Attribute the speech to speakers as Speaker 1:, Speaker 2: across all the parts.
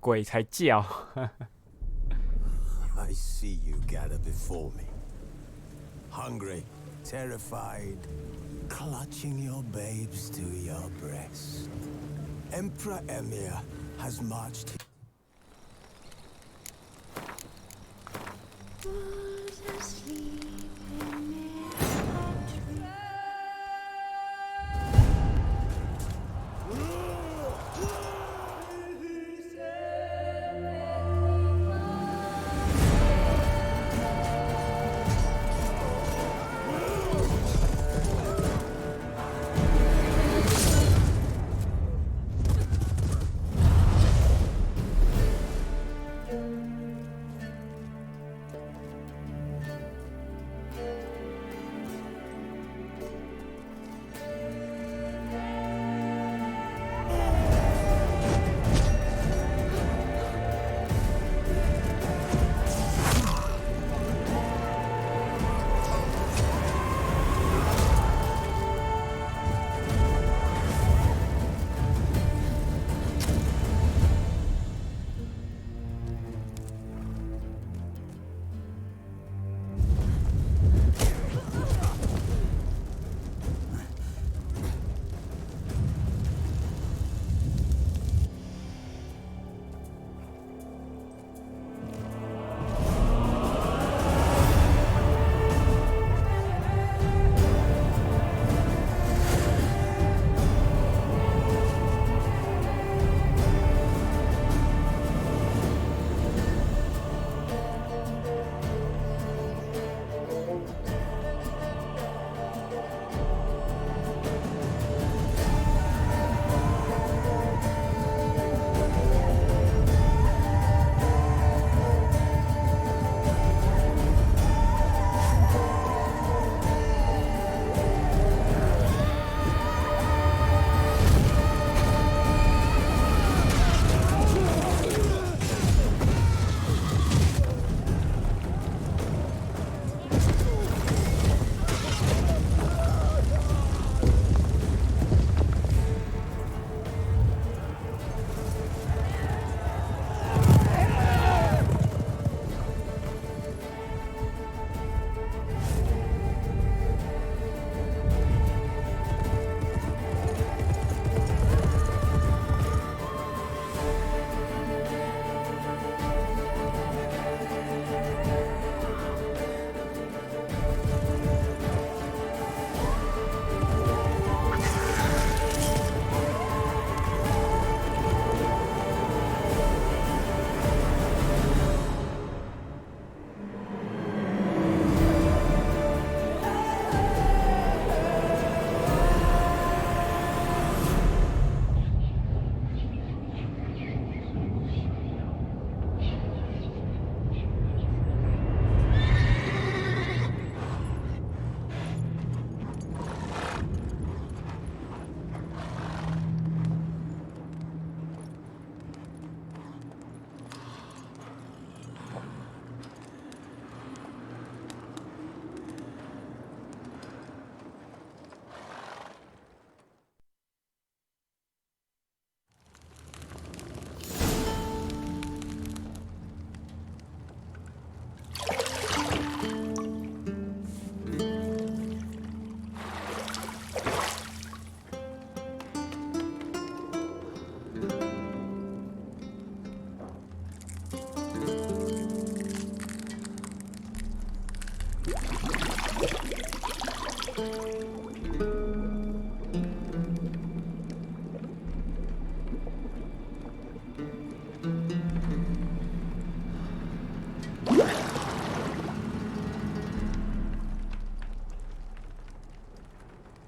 Speaker 1: 鬼才叫。
Speaker 2: I see you gather before me. Hungry, terrified, clutching your babes to your breast. Emperor Emir has marched.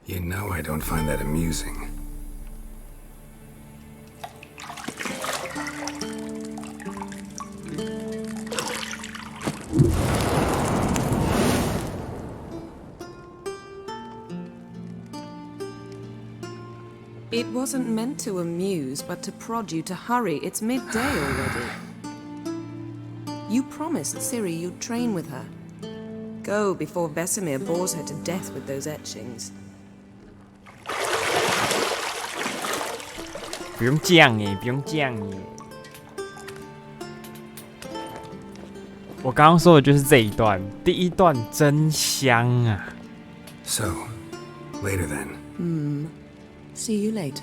Speaker 3: You know I don't find that amusing.
Speaker 4: It wasn't meant to amuse, but to prod you to hurry. It's midday already. You promised Ciri you'd train with her. Go before Vesemir bores her to death with those etchings.
Speaker 1: 不用这样耶，不用这样耶。我刚刚说的就是这一段，第一段真香啊。
Speaker 3: So, later then.
Speaker 4: See you later.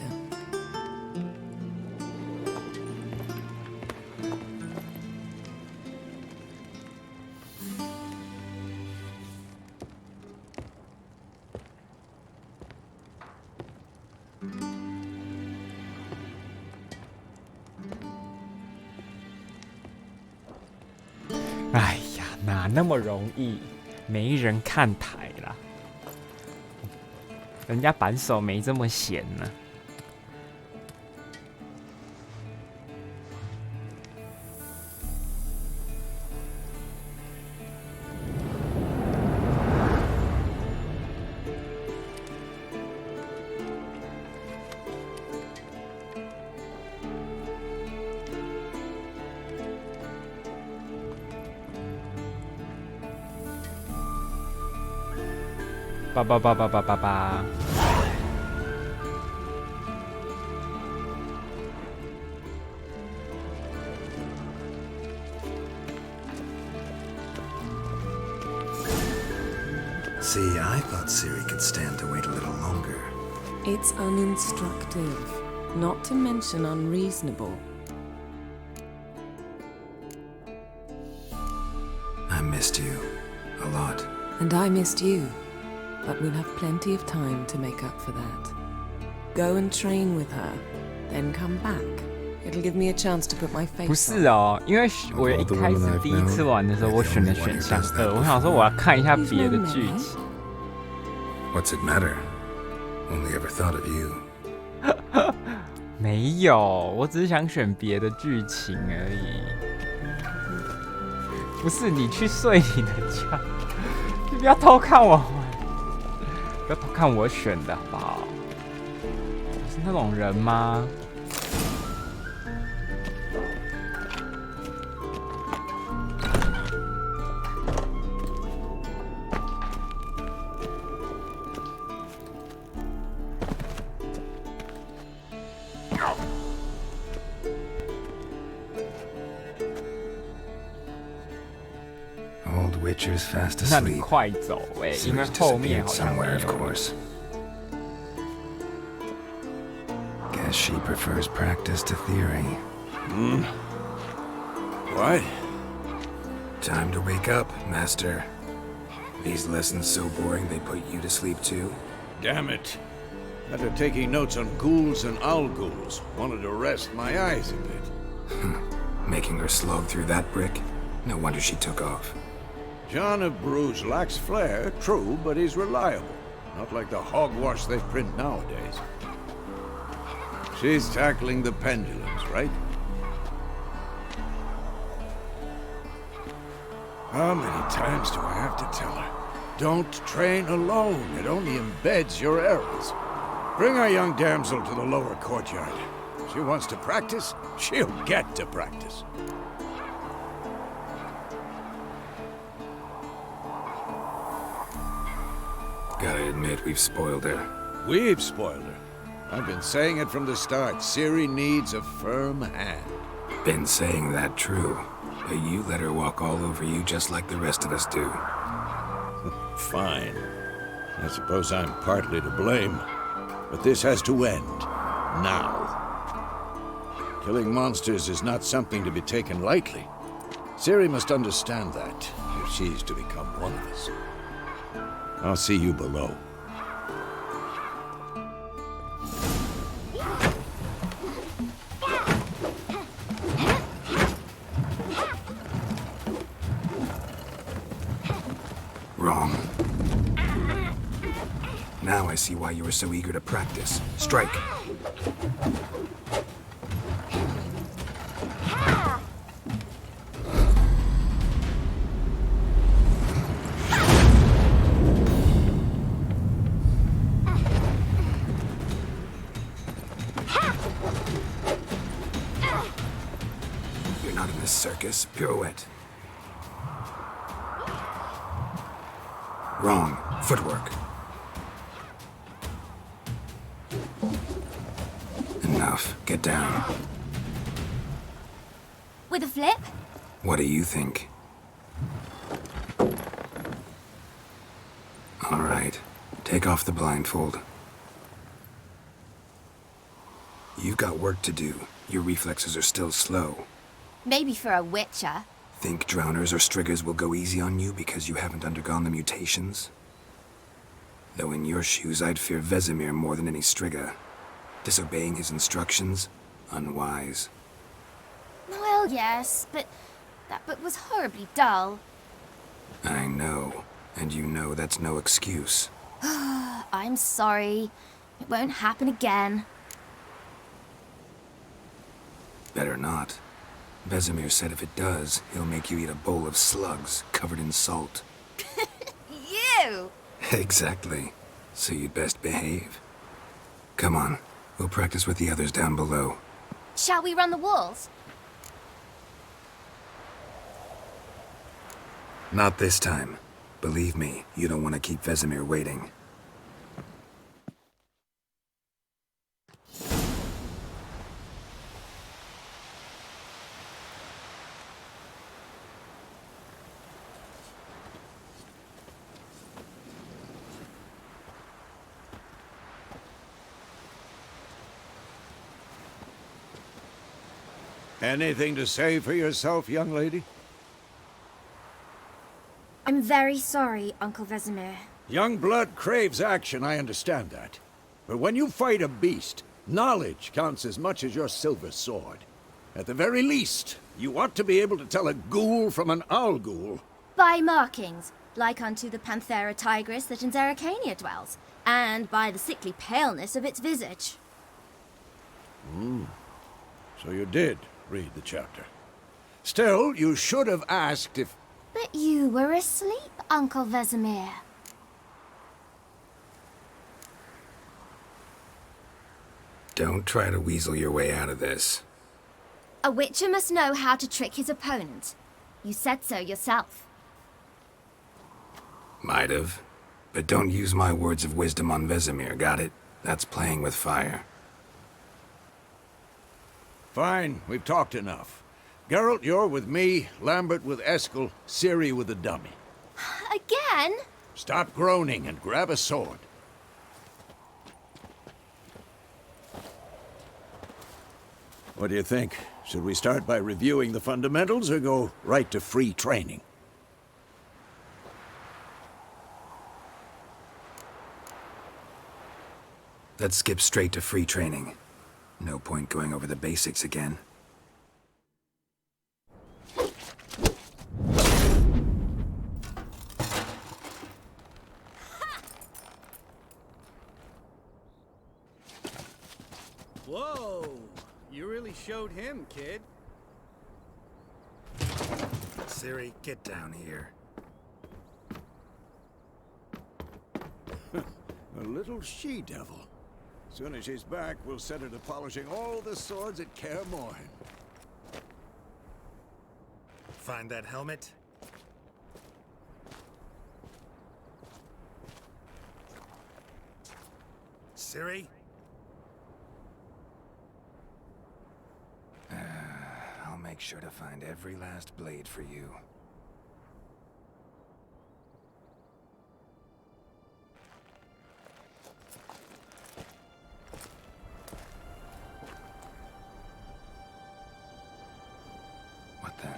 Speaker 1: 哎呀，哪那么容易？没人看台啦，人家扳手没这么闲呢。叭。
Speaker 3: See, I thought Siri could stand to wait a little longer.
Speaker 4: It's uninstructive, not to mention unreasonable.
Speaker 3: I missed you a lot.
Speaker 4: And I missed you, but we'll have plenty of time to make up for that. Go and train with her, then come back. It'll give me a chance to put my face
Speaker 1: 不是哦，因为我一开始第一次玩的时候，我选的选项2，我想说我要看一下别的剧情。
Speaker 3: What's it matter? Only ever thought of you.
Speaker 1: 没有，我只是想选别的剧情而已。不是你去睡你的觉，你不要偷看我玩，不要偷看我选的好不好？我是那种人吗
Speaker 3: ？Witcher's fast
Speaker 1: 那你
Speaker 3: asleep.
Speaker 1: 快走因为后面
Speaker 3: Siri's
Speaker 1: 好像
Speaker 3: disappeared
Speaker 1: 没
Speaker 3: somewhere, of
Speaker 1: 有。
Speaker 3: course. Guess she prefers practice to theory.
Speaker 2: What?
Speaker 3: Time to wake up, Master. These lessons so boring they put you to sleep too?
Speaker 2: Damn it. After taking notes on ghouls and owl ghouls, wanted to rest my eyes a bit.
Speaker 3: Making her slog through that brick? No wonder she took off.
Speaker 2: John of Bruges lacks flair, true, but he's reliable. Not like the hogwash they print nowadays. She's tackling the pendulums, right? How many times do I have to tell her? Don't train alone. It only embeds your errors. Bring our young damsel to the lower courtyard. She wants to practice, she'll get to practice.
Speaker 3: Gotta admit, we've spoiled her.
Speaker 2: We've spoiled her. I've been saying it from the start. Ciri needs a firm hand.
Speaker 3: Been saying that true. But you let her walk all over you just like the rest of us do.
Speaker 2: Fine. I suppose I'm partly to blame. But this has to end. Now. Killing monsters is not something to be taken lightly. Ciri must understand that, if she's to become one of us. I'll see you below.
Speaker 3: Wrong. Now I see why you were so eager to practice. Strike. You're not in this circus. Pirouette. Wrong. Footwork. Enough. Get down.
Speaker 5: With a flip?
Speaker 3: What do you think? All right. Take off the blindfold. You've got work to do. Your reflexes are still slow.
Speaker 5: Maybe for a witcher.
Speaker 3: Think drowners or striggers will go easy on you because you haven't undergone the mutations? Though in your shoes, I'd fear Vesemir more than any strigger. Disobeying his instructions? Unwise.
Speaker 5: Well, yes, but that book was horribly dull.
Speaker 3: I know. And you know that's no excuse.
Speaker 5: I'm sorry. It won't happen again.
Speaker 3: Better not. Vesemir said if it does, he'll make you eat a bowl of slugs covered in salt.
Speaker 5: You!
Speaker 3: Exactly. So you'd best behave. Come on. We'll practice with the others down below.
Speaker 5: Shall we run the walls?
Speaker 3: Not this time. Believe me, you don't want to keep Vesemir waiting.
Speaker 6: Anything to say for yourself, young lady?
Speaker 5: I'm very sorry, Uncle Vesemir.
Speaker 6: Young blood craves action, I understand that. But when you fight a beast, knowledge counts as much as your silver sword. At the very least, you ought to be able to tell a ghoul from an owl ghoul.
Speaker 5: By markings, like unto the Panthera tigris that in Zeracania dwells, and by the sickly paleness of its visage.
Speaker 6: So you did read the chapter. Still, you should have asked if...
Speaker 5: But you were asleep, Uncle Vesemir.
Speaker 3: Don't try to weasel your way out of this.
Speaker 5: A witcher must know how to trick his opponent. You said so yourself.
Speaker 3: Might have. But don't use my words of wisdom on Vesemir, got it? That's playing with fire.
Speaker 6: Fine, we've talked enough. Geralt, you're with me, Lambert with Eskel, Ciri with the dummy.
Speaker 5: Again?
Speaker 6: Stop groaning and grab a sword. What do you think? Should we start by reviewing the fundamentals or go right to free training?
Speaker 3: Let's skip straight to free training. No point going over the basics again.
Speaker 7: Whoa! You really showed him, kid.
Speaker 3: Ciri, get down here.
Speaker 6: A little she-devil. Soon as she's back, we'll set her to polishing all the swords at Kaer Morhen.
Speaker 3: Find that helmet? Ciri? I'll make sure to find every last blade for you. What the?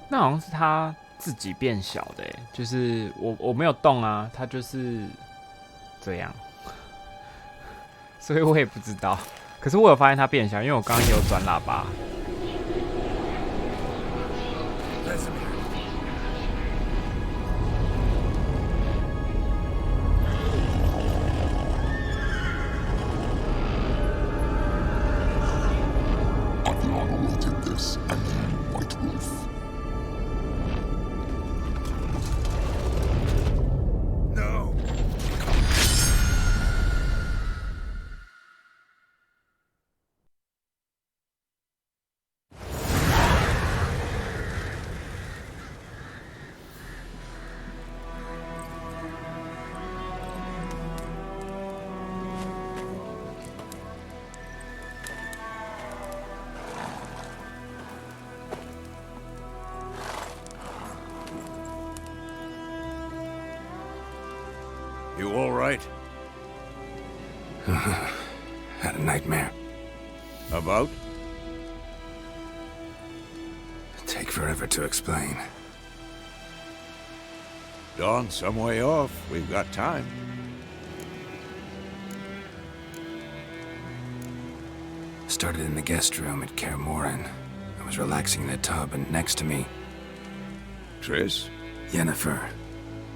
Speaker 1: 那好像是他自己变小的，哎，就是我没有动啊，他就是这样，所以我也不知道。可是我有发现他变小，因为我刚刚也有转喇叭。
Speaker 6: You all right?
Speaker 3: Had a nightmare.
Speaker 6: About?
Speaker 3: Take forever to explain.
Speaker 6: Dawn, some way off. We've got time.
Speaker 3: Started in the guest room at Kaer Morhen. I was relaxing in a tub, and next to me,
Speaker 6: Triss?
Speaker 3: Yennefer.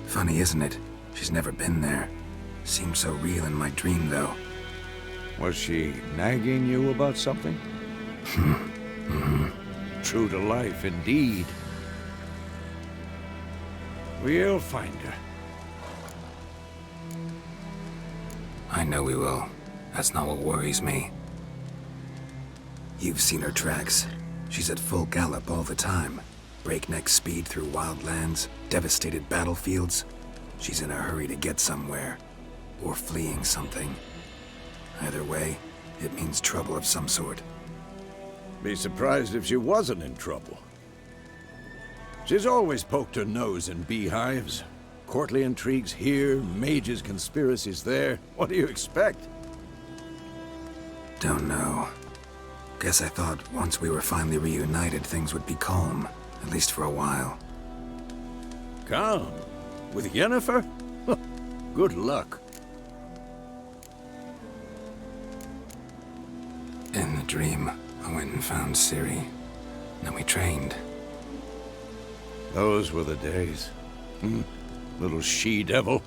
Speaker 3: Funny, isn't it? She's never been there. Seemed so real in my dream, though.
Speaker 6: Was she nagging you about something? True to life, indeed. We'll find her.
Speaker 3: I know we will. That's not what worries me. You've seen her tracks. She's at full gallop all the time. Breakneck speed through wild lands, devastated battlefields. She's in a hurry to get somewhere. Or fleeing something. Either way, it means trouble of some sort.
Speaker 6: Be surprised if she wasn't in trouble. She's always poked her nose in beehives. Courtly intrigues here, mages' conspiracies there. What do you expect?
Speaker 3: Don't know. Guess I thought once we were finally reunited, things would be calm. At least for a while.
Speaker 6: Calm? With Yennefer? Good luck.
Speaker 3: In the dream, I went and found Ciri. Then we trained.
Speaker 6: Those were the days. Little she-devil.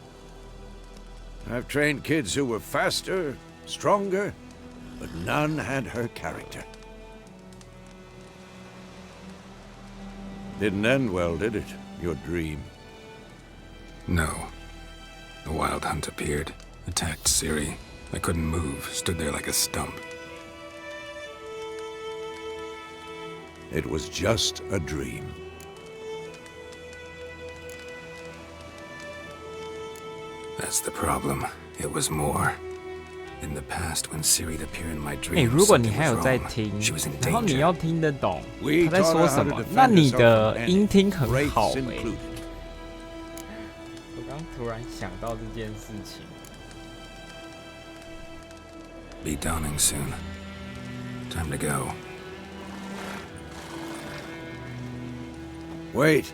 Speaker 6: I've trained kids who were faster, stronger, but none had her character. Didn't end well, did it? Your dream?
Speaker 3: No. The Wild Hunt appeared, attacked Ciri. I couldn't move, stood there like a stump.
Speaker 6: It was just a dream.
Speaker 3: That's the problem. It was more. In the past, when Ciri'd appear in my
Speaker 1: 哎，
Speaker 3: dreams,
Speaker 1: 如果你
Speaker 3: something
Speaker 1: 还有
Speaker 3: was
Speaker 1: 在
Speaker 3: wrong.
Speaker 1: 听
Speaker 3: She was in，
Speaker 1: 然后你
Speaker 3: danger.
Speaker 1: 要听得懂
Speaker 6: We
Speaker 1: 他在
Speaker 6: taught
Speaker 1: 说
Speaker 6: her
Speaker 1: 什
Speaker 6: how
Speaker 1: 么
Speaker 6: to，defend
Speaker 1: 那你
Speaker 6: herself
Speaker 1: 的
Speaker 6: from
Speaker 1: 音听
Speaker 6: enemies,
Speaker 1: 很
Speaker 6: greats
Speaker 1: 好哎。
Speaker 6: included.
Speaker 1: 我刚突然想到这件事情。
Speaker 3: Be dawning soon. Time to go.
Speaker 6: Wait.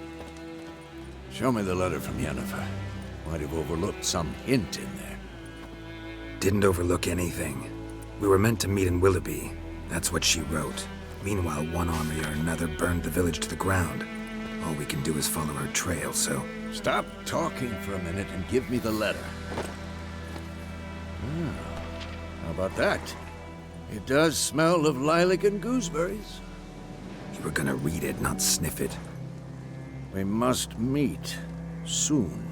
Speaker 6: Show me the letter from Yennefer. Might have overlooked some hint in there.
Speaker 3: Didn't overlook anything. We were meant to meet in Willoughby. That's what she wrote. Meanwhile, one army or another burned the village to the ground. All we can do is follow her trail, so...
Speaker 6: Stop talking for a minute and give me the letter. How about that? It does smell of lilac and gooseberries.
Speaker 3: You were gonna read it, not sniff it.
Speaker 6: We must meet soon.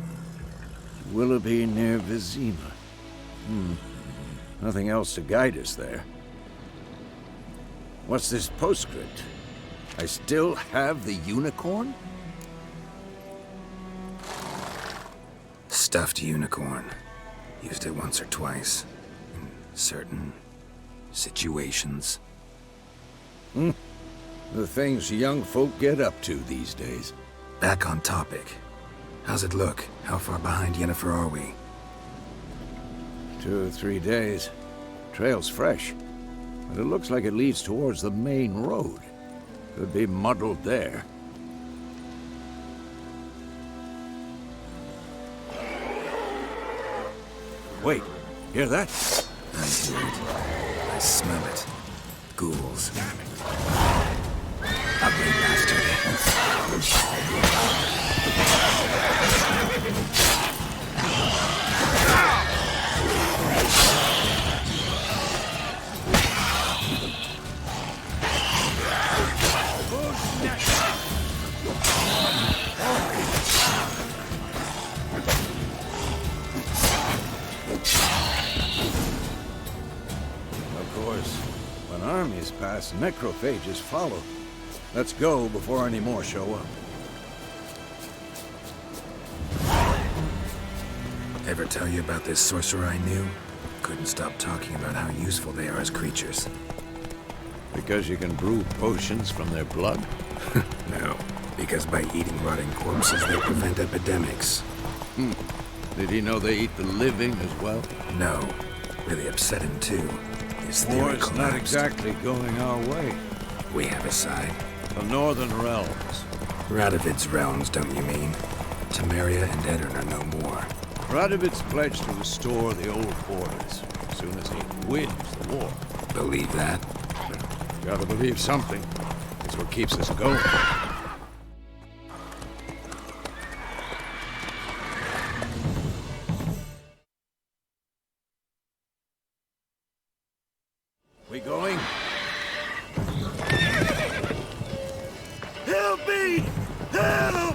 Speaker 6: Willoughby near Vizima. Nothing else to guide us there. What's this postscript? I still have the unicorn?
Speaker 3: Stuffed unicorn. Used it once or twice. In certain... situations.
Speaker 6: The things young folk get up to these days.
Speaker 3: Back on topic. How's it look? How far behind Yennefer are we?
Speaker 6: 2 or 3 days. Trail's fresh. But it looks like it leads towards the main road. Could be muddled there. Wait, hear that?
Speaker 3: I hear it. I smell it. Ghouls. Ugly bastard.
Speaker 6: Of course, when armies pass, necrophages follow. Let's go before any more show up.
Speaker 3: Ever tell you about this sorcerer I knew? Couldn't stop talking about how useful they are as creatures.
Speaker 6: Because you can brew potions from their blood?
Speaker 3: No, because by eating rotting corpses they prevent epidemics.
Speaker 6: Did he know they eat the living as well?
Speaker 3: No. Really upset him too. His theory
Speaker 6: War's not
Speaker 3: collapsed.
Speaker 6: exactly going our way.
Speaker 3: We have a side.
Speaker 6: The Northern Realms.
Speaker 3: Radovid's realms, don't you mean? Temeria and Edirn are no more.
Speaker 6: Radovid's pledged to restore the old borders as soon as he wins the war.
Speaker 3: Believe that?
Speaker 6: Gotta believe something. It's what keeps us going. We going? Help me! Help!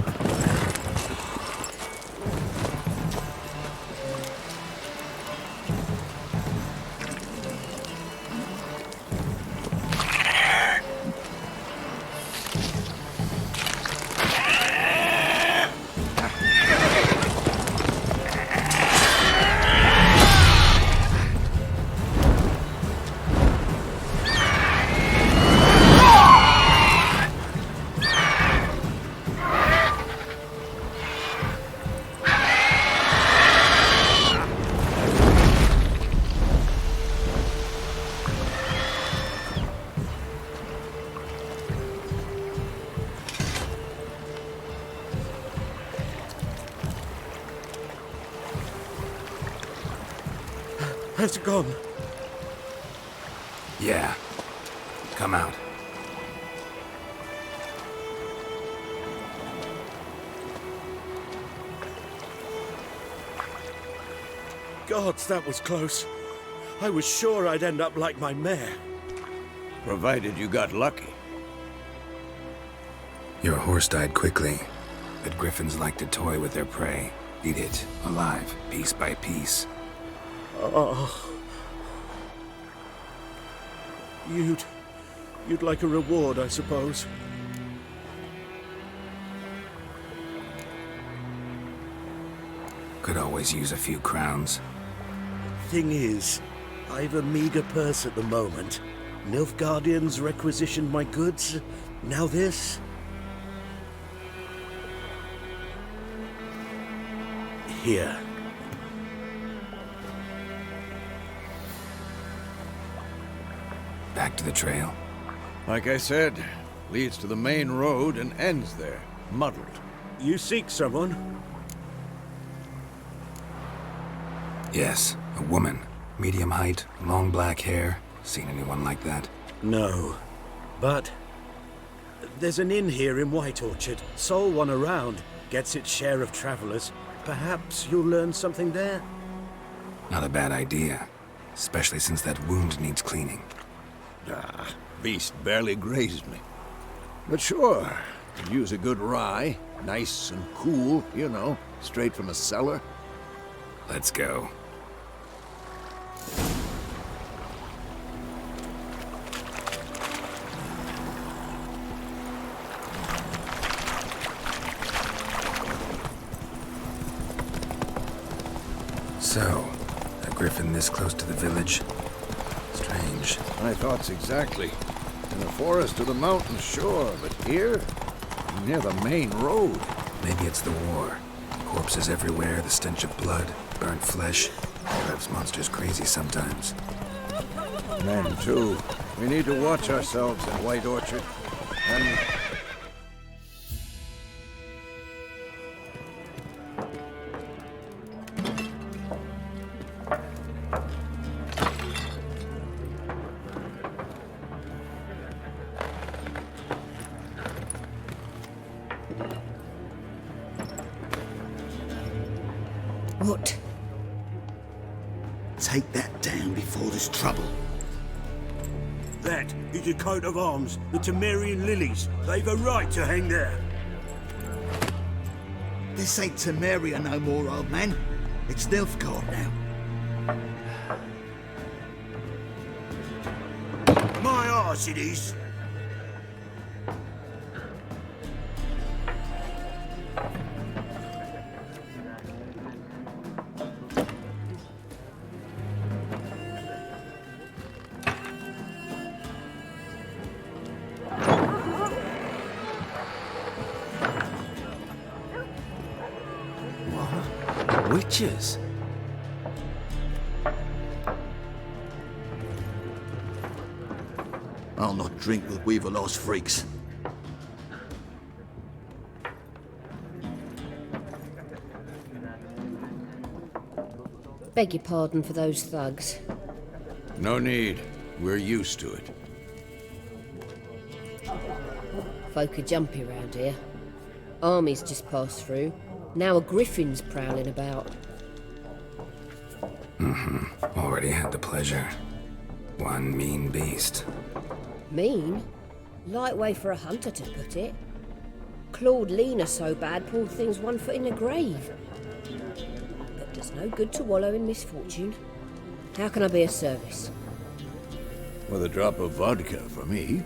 Speaker 7: Has it gone?
Speaker 3: Yeah. Come out.
Speaker 7: Gods, that was close. I was sure I'd end up like my mare.
Speaker 6: Provided you got lucky.
Speaker 3: Your horse died quickly, but griffins like to toy with their prey. Eat it, alive, piece by piece.
Speaker 7: Oh. You'd like a reward, I suppose.
Speaker 3: Could always use a few crowns.
Speaker 7: Thing is, I've a meager purse at the moment. Nilfgaardians requisitioned my goods. Now this. Here.
Speaker 3: Back to the trail.
Speaker 6: Like I said, leads to the main road and ends there, muddled.
Speaker 7: You seek someone?
Speaker 3: Yes, a woman. Medium height, long black hair. Seen anyone like that?
Speaker 7: No. But there's an inn here in White Orchard. Sole one around. Gets its share of travelers. Perhaps you'll learn something there?
Speaker 3: Not a bad idea. Especially since that wound needs cleaning.
Speaker 6: Ah, beast barely grazed me. But sure, could use a good rye. Nice and cool, you know, straight from a cellar.
Speaker 3: Let's go. So, a griffin this close to the village? Strange.
Speaker 6: My thoughts exactly. In the forest or the mountains, sure, but here? Near the main road.
Speaker 3: Maybe it's the war. Corpses everywhere, the stench of blood, burnt flesh. Drives monsters crazy sometimes.
Speaker 6: Men, too. We need to watch ourselves in White Orchard. And...
Speaker 8: What? Take that down before there's trouble.
Speaker 7: That is a coat of arms, the Temerian lilies. They've a right to hang there.
Speaker 8: This ain't Temeria no more, old man. It's Nilfgaard now.
Speaker 7: My arse it is.
Speaker 9: Witches?
Speaker 8: I'll not drink with Weaverlaw's freaks.
Speaker 10: Beg your pardon for those thugs.
Speaker 6: No need. We're used to it.
Speaker 10: Folk are jumpy round here. Armies just passed through. Now a griffin's prowling about.
Speaker 3: Already had the pleasure. One mean beast.
Speaker 10: Mean? Light way for a hunter to put it. Clawed Lena so bad, poor thing's 1 foot in the grave. But there's no good to wallow in misfortune. How can I be of service?
Speaker 6: With a drop of vodka for me.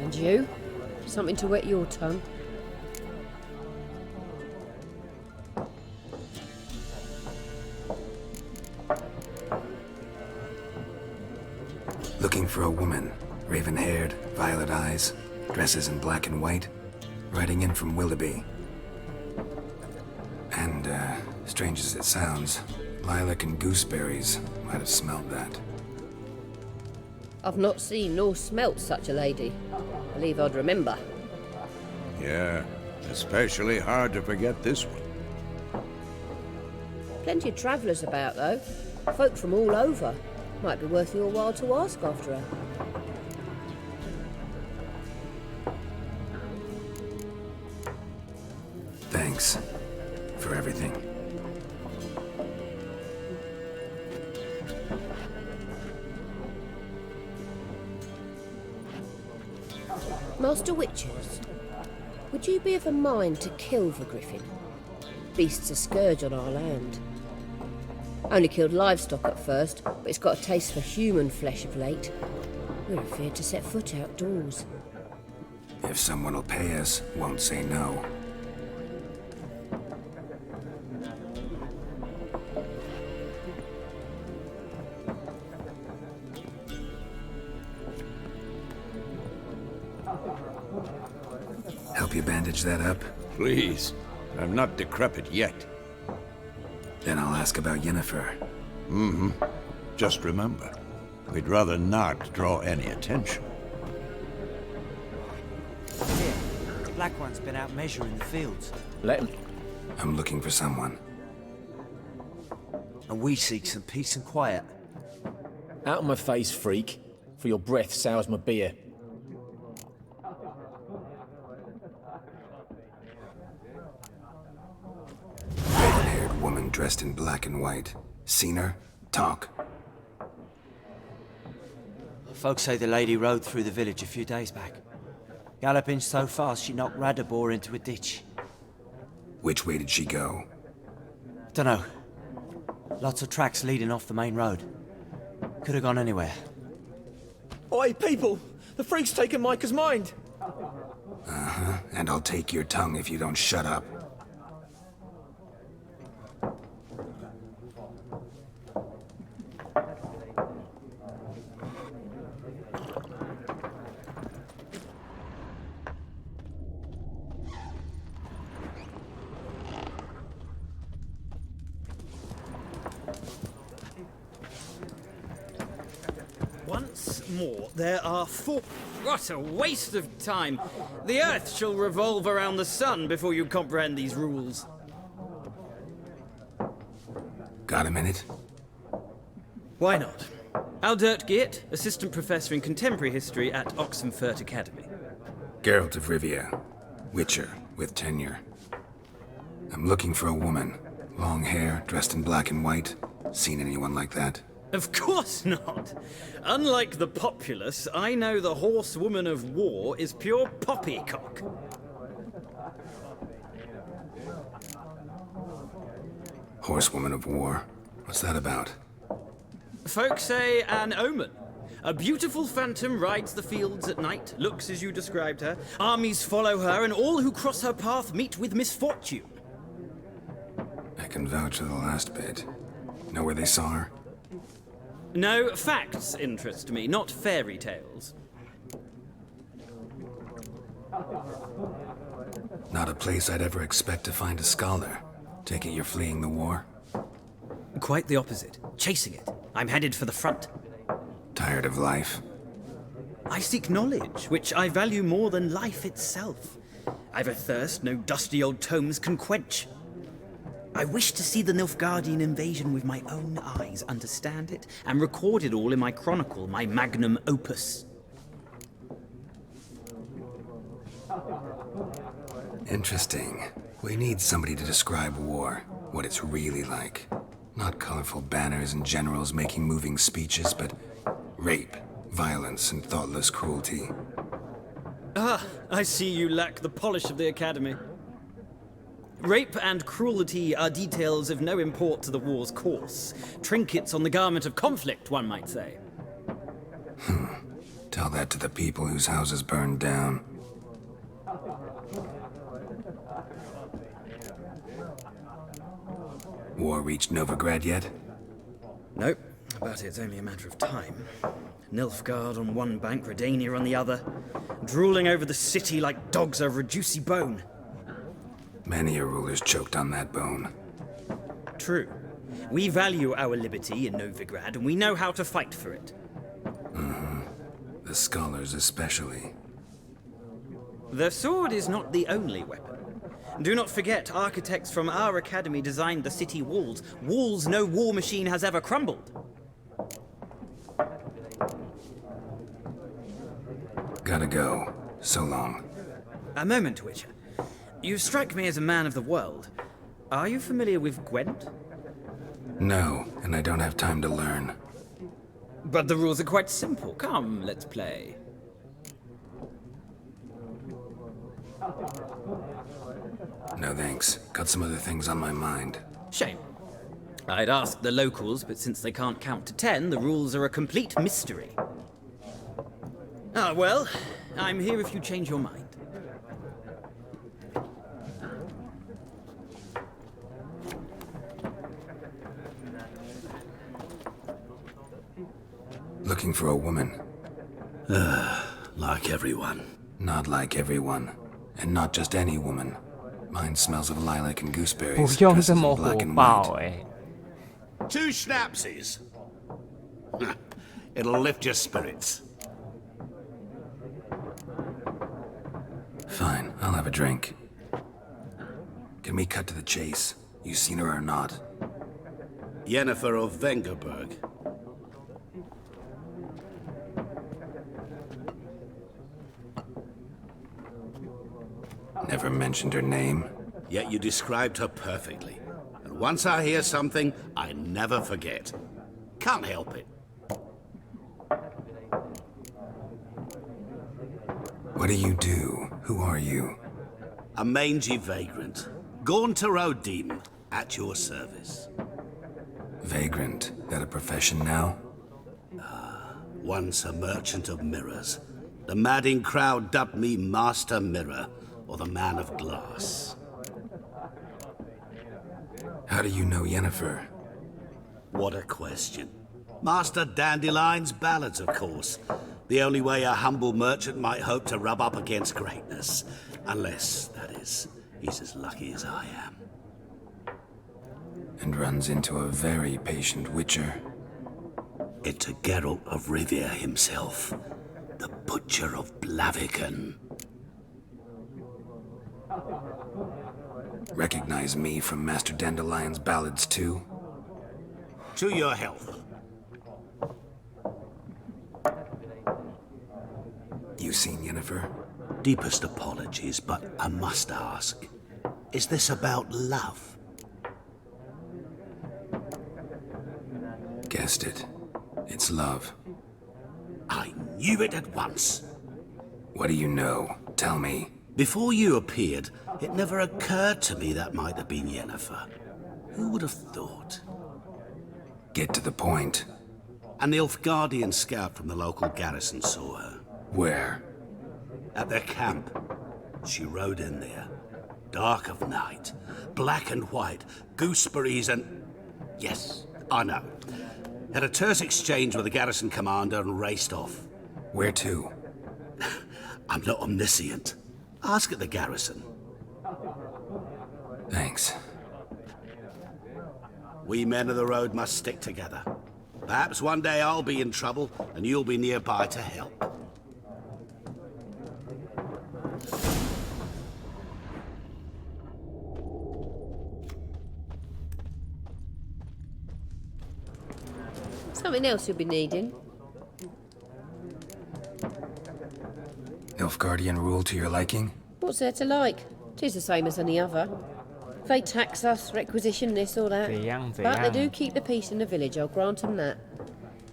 Speaker 10: And you? Something to wet your tongue?
Speaker 3: Looking for a woman. Raven-haired, violet eyes, dresses in black and white. Riding in from Willoughby. And, strange as it sounds, lilac and gooseberries might have smelled that.
Speaker 10: I've not seen nor smelt such a lady. Believe I'd remember.
Speaker 6: Yeah, especially hard to forget this one.
Speaker 10: Plenty of travellers about, though. Folk from all over. Might be worth your while to ask after her.
Speaker 3: Thanks for everything.
Speaker 10: Master Witchers, would you be of a mind to kill the griffin? Beast's a scourge on our land. Only killed livestock at first, but it's got a taste for human flesh of late. We're afraid to set foot outdoors.
Speaker 3: If someone will pay us, won't say no. Help you bandage that up?
Speaker 6: Please. I'm not decrepit yet.
Speaker 3: Then I'll ask about Yennefer.
Speaker 6: Just remember, we'd rather not draw any attention.
Speaker 9: Here, the Black One's been out measuring the fields.
Speaker 1: Let him.
Speaker 3: I'm looking for someone.
Speaker 9: And we seek some peace and quiet.
Speaker 11: Out of my face, freak. For your breath sours my beer.
Speaker 3: Red-haired woman dressed in black and white. Seen her? Talk.
Speaker 9: Folks say the lady rode through the village a few days back. Galloping so fast she knocked Radabor into a ditch.
Speaker 3: Which way did she go?
Speaker 9: Dunno. Lots of tracks leading off the main road. Could have gone anywhere.
Speaker 11: Oi, people! The freak's taken Micah's mind!
Speaker 3: And I'll take your tongue if you don't shut up.
Speaker 12: Once more, there are four... What a waste of time! The Earth shall revolve around the sun before you comprehend these rules.
Speaker 3: Got a minute?
Speaker 12: Why not? Aldert Geert, Assistant Professor in Contemporary History at Oxenfurt Academy.
Speaker 3: Geralt of Rivia. Witcher, with tenure. I'm looking for a woman. Long hair, dressed in black and white. Seen anyone like that?
Speaker 12: Of course not! Unlike the populace, I know the horsewoman of war is pure poppycock.
Speaker 3: Horsewoman of war. What's that about?
Speaker 12: Folk say an omen. A beautiful phantom rides the fields at night, looks as you described her. Armies follow her, and all who cross her path meet with misfortune.
Speaker 3: I can vouch for the last bit. Know where they saw her?
Speaker 12: No, facts interest me, not fairy tales.
Speaker 3: Not a place I'd ever expect to find a scholar. Take it you're fleeing the war?
Speaker 12: Quite the opposite. Chasing it. I'm headed for the front.
Speaker 3: Tired of life?
Speaker 12: I seek knowledge, which I value more than life itself. I've a thirst no dusty old tomes can quench. I wish to see the Nilfgaardian invasion with my own eyes, understand it, and record it all in my chronicle, my magnum opus.
Speaker 3: Interesting. We need somebody to describe war, what it's really like. Not colorful banners and generals making moving speeches, but rape, violence, and thoughtless cruelty.
Speaker 12: Ah, I see you lack the polish of the Academy. Rape and cruelty are details of no import to the war's course. Trinkets on the garment of conflict, one might say.
Speaker 3: Tell that to the people whose houses burned down. War reached Novigrad yet?
Speaker 12: Nope, but it's only a matter of time. Nilfgaard on one bank, Redania on the other, drooling over the city like dogs over a juicy bone.
Speaker 3: Many a ruler's choked on that bone.
Speaker 12: True. We value our liberty in Novigrad, and we know how to fight for it.
Speaker 3: The scholars especially.
Speaker 12: The sword is not the only weapon. Do not forget, architects from our academy designed the city walls. Walls no war machine has ever crumbled.
Speaker 3: Gotta go. So long.
Speaker 12: A moment, Witcher. You strike me as a man of the world. Are you familiar with Gwent?
Speaker 3: No, and I don't have time to learn.
Speaker 12: But the rules are quite simple. Come, let's play.
Speaker 3: No thanks. Got some other things on my mind.
Speaker 12: Shame. I'd ask the locals, but since they can't count to 10, the rules are a complete mystery. Ah, well, I'm here if you change your mind.
Speaker 3: Looking for a woman.
Speaker 7: Like everyone.
Speaker 3: Not like everyone. And not just any woman. Mine smells of lilac and
Speaker 1: 不
Speaker 3: gooseberries.
Speaker 1: 用
Speaker 3: dresses
Speaker 1: 这
Speaker 3: in
Speaker 1: 么火
Speaker 3: black and
Speaker 1: 爆
Speaker 3: white.
Speaker 8: Two schnapsies. It'll lift your spirits.
Speaker 3: Fine, I'll have a drink. Can we cut to the chase? You seen her or not?
Speaker 8: Yennefer of Vengerberg.
Speaker 3: Never mentioned her name.
Speaker 8: Yet you described her perfectly. And once I hear something, I never forget. Can't help it.
Speaker 3: What do you do? Who are you?
Speaker 8: A mangy vagrant. Gaunter O'Dean, at your service.
Speaker 3: Vagrant. That a profession now?
Speaker 8: Once a merchant of mirrors. The madding crowd dubbed me Master Mirror, or the Man of Glass.
Speaker 3: How do you know Yennefer?
Speaker 8: What a question. Master Dandelion's ballads, of course. The only way a humble merchant might hope to rub up against greatness. Unless, that is, he's as lucky as I am.
Speaker 3: And runs into a very patient witcher.
Speaker 8: Into Geralt of Rivia himself. The Butcher of Blaviken.
Speaker 3: Recognize me from Master Dandelion's ballads too?
Speaker 8: To your health.
Speaker 3: You seen Yennefer?
Speaker 8: Deepest apologies, but I must ask. Is this about love?
Speaker 3: Guessed it. It's love.
Speaker 8: I knew it at once.
Speaker 3: What do you know? Tell me.
Speaker 8: Before you appeared, it never occurred to me that might have been Yennefer. Who would have thought?
Speaker 3: Get to the point.
Speaker 8: A Nilfgaardian scout from the local garrison saw her.
Speaker 3: Where?
Speaker 8: At their camp. She rode in there. Dark of night. Black and white. Gooseberries and... Yes, I know. Had a terse exchange with the garrison commander and raced off.
Speaker 3: Where to?
Speaker 8: I'm not omniscient. Ask at the garrison.
Speaker 3: Thanks.
Speaker 8: We men of the road must stick together. Perhaps one day I'll be in trouble, and you'll be nearby to help.
Speaker 10: Something else you'll be needing.
Speaker 3: Nilfgaardian rule to your liking?
Speaker 10: What's there to like? 'Tis the same as any other. They tax us, requisition this or that. But they do keep the peace in the village, I'll grant them that.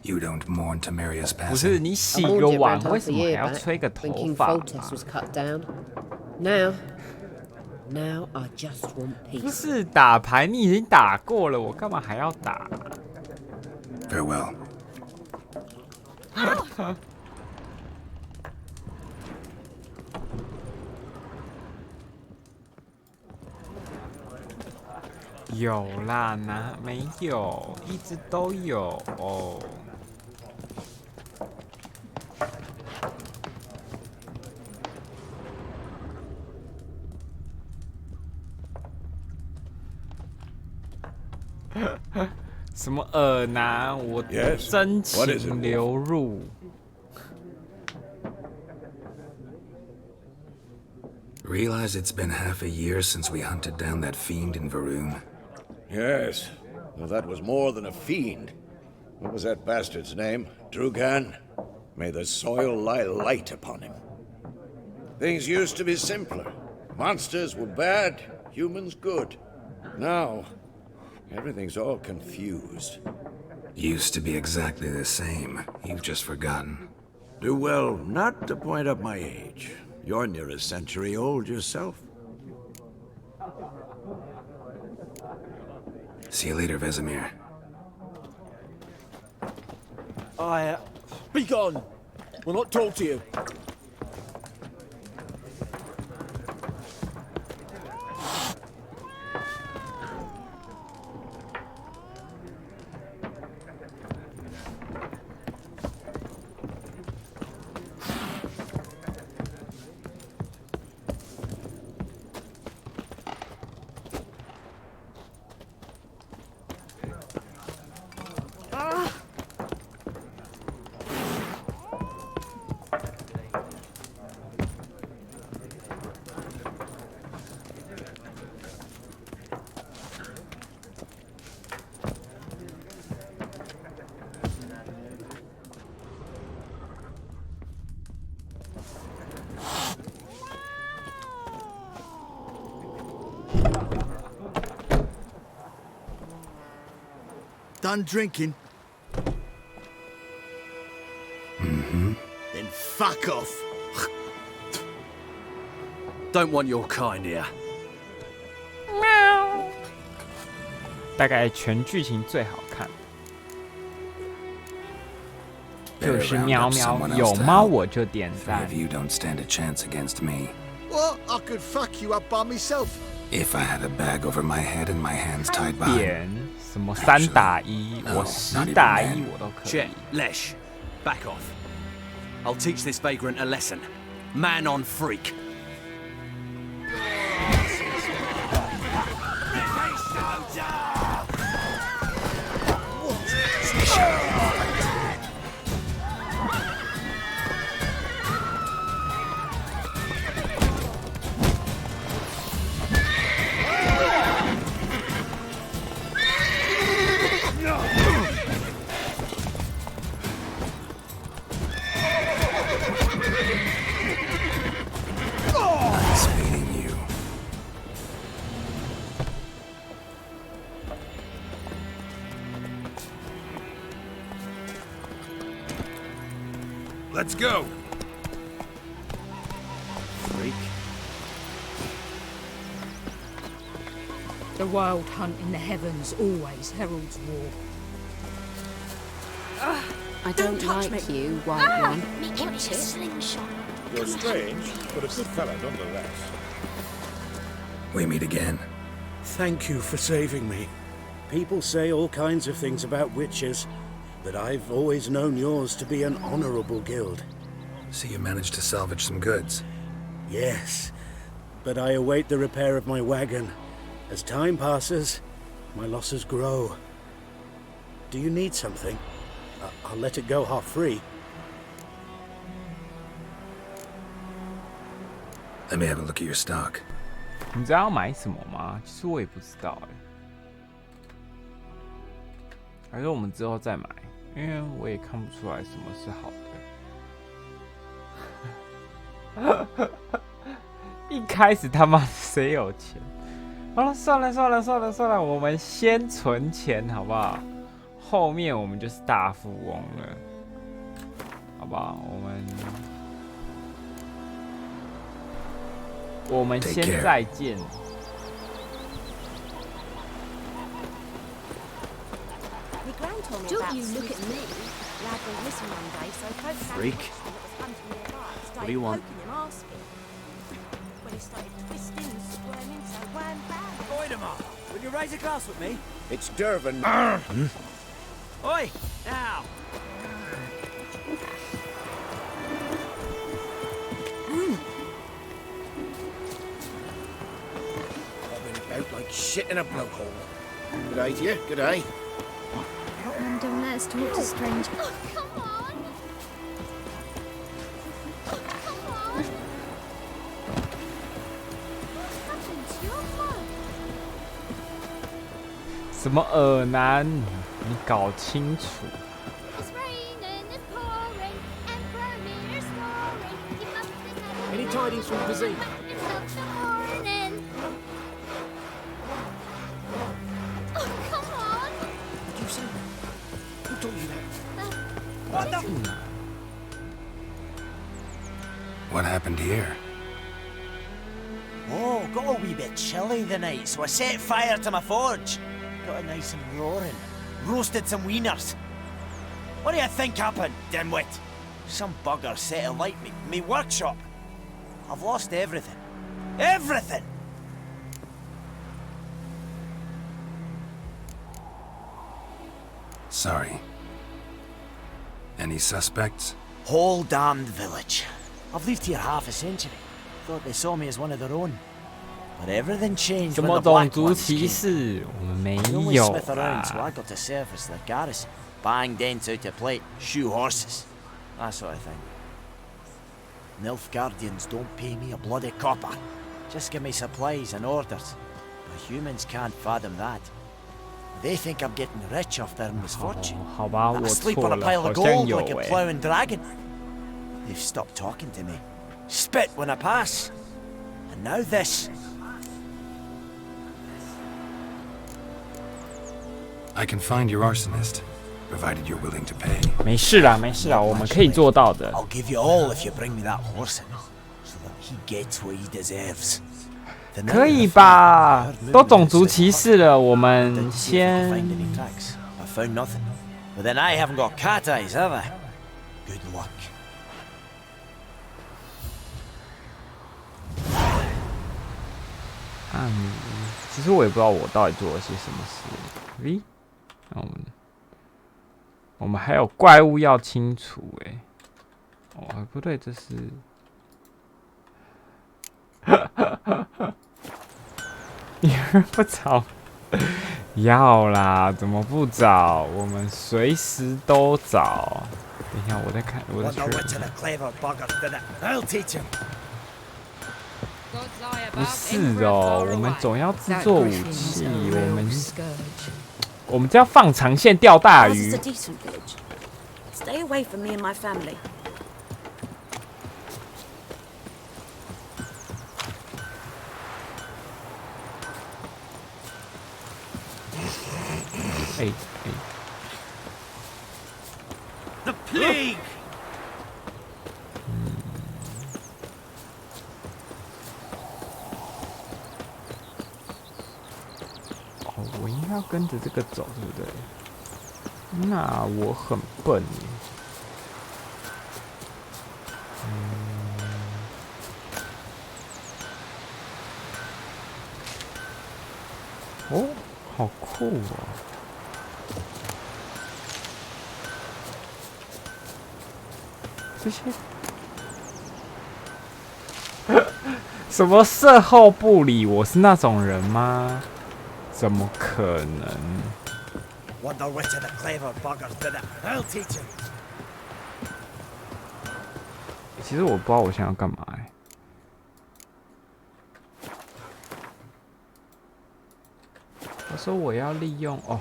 Speaker 3: You don't mourn Temeria's
Speaker 1: 不是
Speaker 3: passing.
Speaker 1: 你
Speaker 10: I
Speaker 1: 洗
Speaker 10: mourned
Speaker 1: 个
Speaker 10: it
Speaker 1: 碗
Speaker 10: round
Speaker 1: 为
Speaker 10: half
Speaker 1: 什
Speaker 10: a
Speaker 1: 么还
Speaker 10: year
Speaker 1: 要
Speaker 10: back
Speaker 1: 吹个
Speaker 10: when
Speaker 1: 头
Speaker 10: King
Speaker 1: 发
Speaker 10: Foltest was cut down. Now I just want
Speaker 1: 不
Speaker 10: peace.
Speaker 1: 是打牌，你已经打过了，我干嘛还要打？
Speaker 3: Farewell.
Speaker 1: 有啦，哪没有？一直都有哦。什么耳男？我
Speaker 6: Yes?
Speaker 1: 真
Speaker 6: What is it,
Speaker 1: 情流入。
Speaker 3: Realize it's been half a year since we hunted down that fiend in Varun.
Speaker 6: Yes. Well, that was more than a fiend. What was that bastard's name? Drugan? May the soil lie light upon him. Things used to be simpler. Monsters were bad, humans good. Now, everything's all confused.
Speaker 3: Used to be exactly the same. You've just forgotten.
Speaker 6: Do well not to point up my age. You're near a century old yourself.
Speaker 3: See you later, Vesemir.
Speaker 11: Be gone! We'll not talk to you.
Speaker 13: Done drinking?
Speaker 3: Mm-hmm.
Speaker 13: Then fuck off.
Speaker 11: Don't want your kind here.
Speaker 1: 大概全剧情最好看，就是喵喵，有猫我就点赞。
Speaker 3: You don't stand a chance against me.
Speaker 13: What? I could fuck you up by myself.
Speaker 3: If I had a bag over my head and my hands tied behind.
Speaker 1: 点什么3打1，我10打1我都可以。
Speaker 11: Chet, Lesh, back off. I'll teach this vagrant a lesson. Man on freak.
Speaker 3: Nice meeting you.
Speaker 6: Let's go.
Speaker 11: Freak.
Speaker 14: The wild hunt in the heavens always heralds war.
Speaker 10: I don't like you, White One.
Speaker 5: Watch it.
Speaker 6: You're strange, but a good fella nonetheless.
Speaker 3: We meet again.
Speaker 7: Thank you for saving me. People say all kinds of things about witches, but I've always known yours to be an honorable guild.
Speaker 3: So you managed to salvage some goods.
Speaker 7: Yes, but I await the repair of my wagon. As time passes, my losses grow. Do you need something? I'll let it go half free.
Speaker 3: Let me have a look at your stock.
Speaker 1: 你知道要买什么吗？其实我也不知道哎。还是我们之后再买，因为我也看不出来什么是好的。一开始他妈谁有钱？好了，算了，我们先存钱好不好？后面我们就是大富翁了，好不好？我们先再见。
Speaker 5: Don't you look at me?
Speaker 11: Freak. What do you want?
Speaker 9: Voidemar, will you raise a glass with me?
Speaker 6: It's Dervin.
Speaker 9: Oi, now!
Speaker 6: Bobbing about like shit in a blowhole. Good eye to you, good eye.
Speaker 5: And don't let us talk to strangers. Oh, come on! Oh, come on! What happened to your mug?
Speaker 1: 什么耳男？你搞清楚。
Speaker 5: It's raining, it's pouring, Emperor Mirror's snoring. You must have had
Speaker 11: Any tidings from Kazim?
Speaker 5: It's up the morning. Oh, come on!
Speaker 11: Did you say? Who told you that?
Speaker 9: What the?
Speaker 3: What happened here?
Speaker 9: Oh, got a wee bit chilly the night, so I set fire to my forge. Got it nice and roaring. Roasted some wieners. What do you think happened, dimwit? Some bugger set alight me workshop. I've lost everything. Everything!
Speaker 3: Sorry. Any suspects?
Speaker 9: Whole damned village. I've lived here half a century. Thought they saw me as one of their own. But everything changed
Speaker 1: 什
Speaker 9: when
Speaker 1: 么
Speaker 9: the
Speaker 1: 种
Speaker 9: Black
Speaker 1: 族
Speaker 9: Ones
Speaker 1: 歧
Speaker 9: came.
Speaker 1: 视？我们没
Speaker 9: They only
Speaker 1: 有
Speaker 9: smith around, so I
Speaker 1: 啦。
Speaker 9: got to service their garrison. Bang dents out of plate, shoe horses. That sort of thing. Nilfgaardians don't pay me a bloody copper. Just give me supplies and orders. But humans can't fathom that. They think I'm getting rich off their misfortune.
Speaker 1: 好吧，我
Speaker 9: I sleep
Speaker 1: 错
Speaker 9: on a
Speaker 1: 了，
Speaker 9: pile
Speaker 1: 好
Speaker 9: of
Speaker 1: 像
Speaker 9: gold
Speaker 1: 有
Speaker 9: like a
Speaker 1: 欸。
Speaker 9: ploughing dragon. They've stopped talking to me. Spit when I pass. And now this.
Speaker 3: I can find your arsonist, provided you're willing to pay.
Speaker 1: 没事啦，没事啦，我们可以做到的。
Speaker 9: I'll give you all if you bring me that horse in, so that he gets what he deserves.
Speaker 1: 可以吧？都种族歧视了，我们先。
Speaker 9: I found nothing. But then I haven't got cat eyes, have I? Good luck.
Speaker 1: 其实我也不知道我到底做了些什么事。咦？我们还有怪物要清除哎。哦，不对，这是。你不找？要啦，怎么不找？我们随时都找。等一下，我在看，我在确认。
Speaker 9: I'll teach him.
Speaker 1: 不是哦，我们总要制作武器，我们这要放长线钓大鱼。
Speaker 15: Stay away from me and my family.
Speaker 1: 哎。
Speaker 9: The plague.
Speaker 1: 我应该要跟着这个走，对不对？那我很笨耶。哦，好酷哦！这些什么事后不理？我是那种人吗？ 怎么可能？
Speaker 9: Wonder which of the clever buggers did it. I'll teach him.
Speaker 1: 其实我不知道我现在要干嘛我说我要利用哦。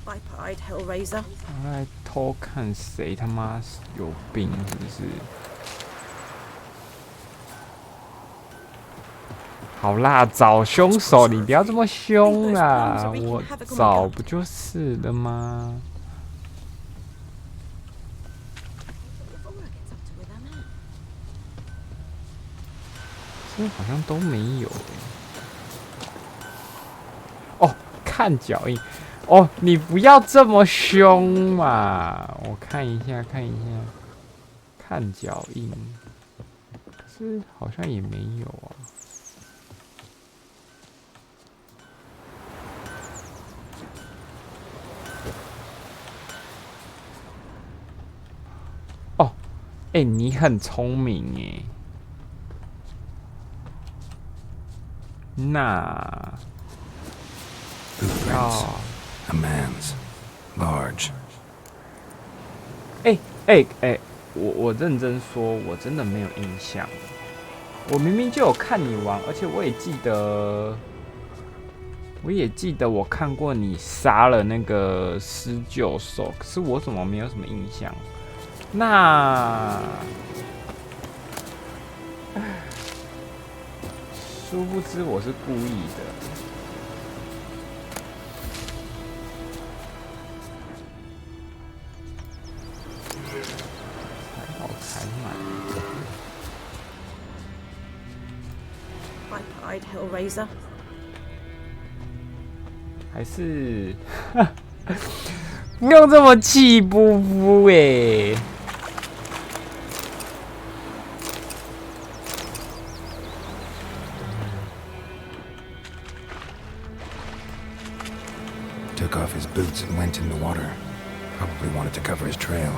Speaker 15: Pipe-eyed Hellraiser.
Speaker 1: 我来偷看谁他妈有病是不是？好啦，找凶手，你不要这么凶啦！我找不就是了吗？这好像都没有哦，看脚印。哦，你不要这么凶嘛！我看一下，看脚印，可是好像也没有啊。哦，哎，你很聪明哎。那
Speaker 3: Footprints. A man's. Large.
Speaker 1: 我认真说，我真的没有印象。我明明就有看你玩，而且我也记得我看过你杀了那个施救兽，可是我怎么没有什么印象？那殊不知我是故意的。
Speaker 15: Pipe-eyed Hellraiser.
Speaker 1: 还是不用这么气呼呼欸。
Speaker 3: Took off his boots and went in the water. Probably wanted to cover his trail.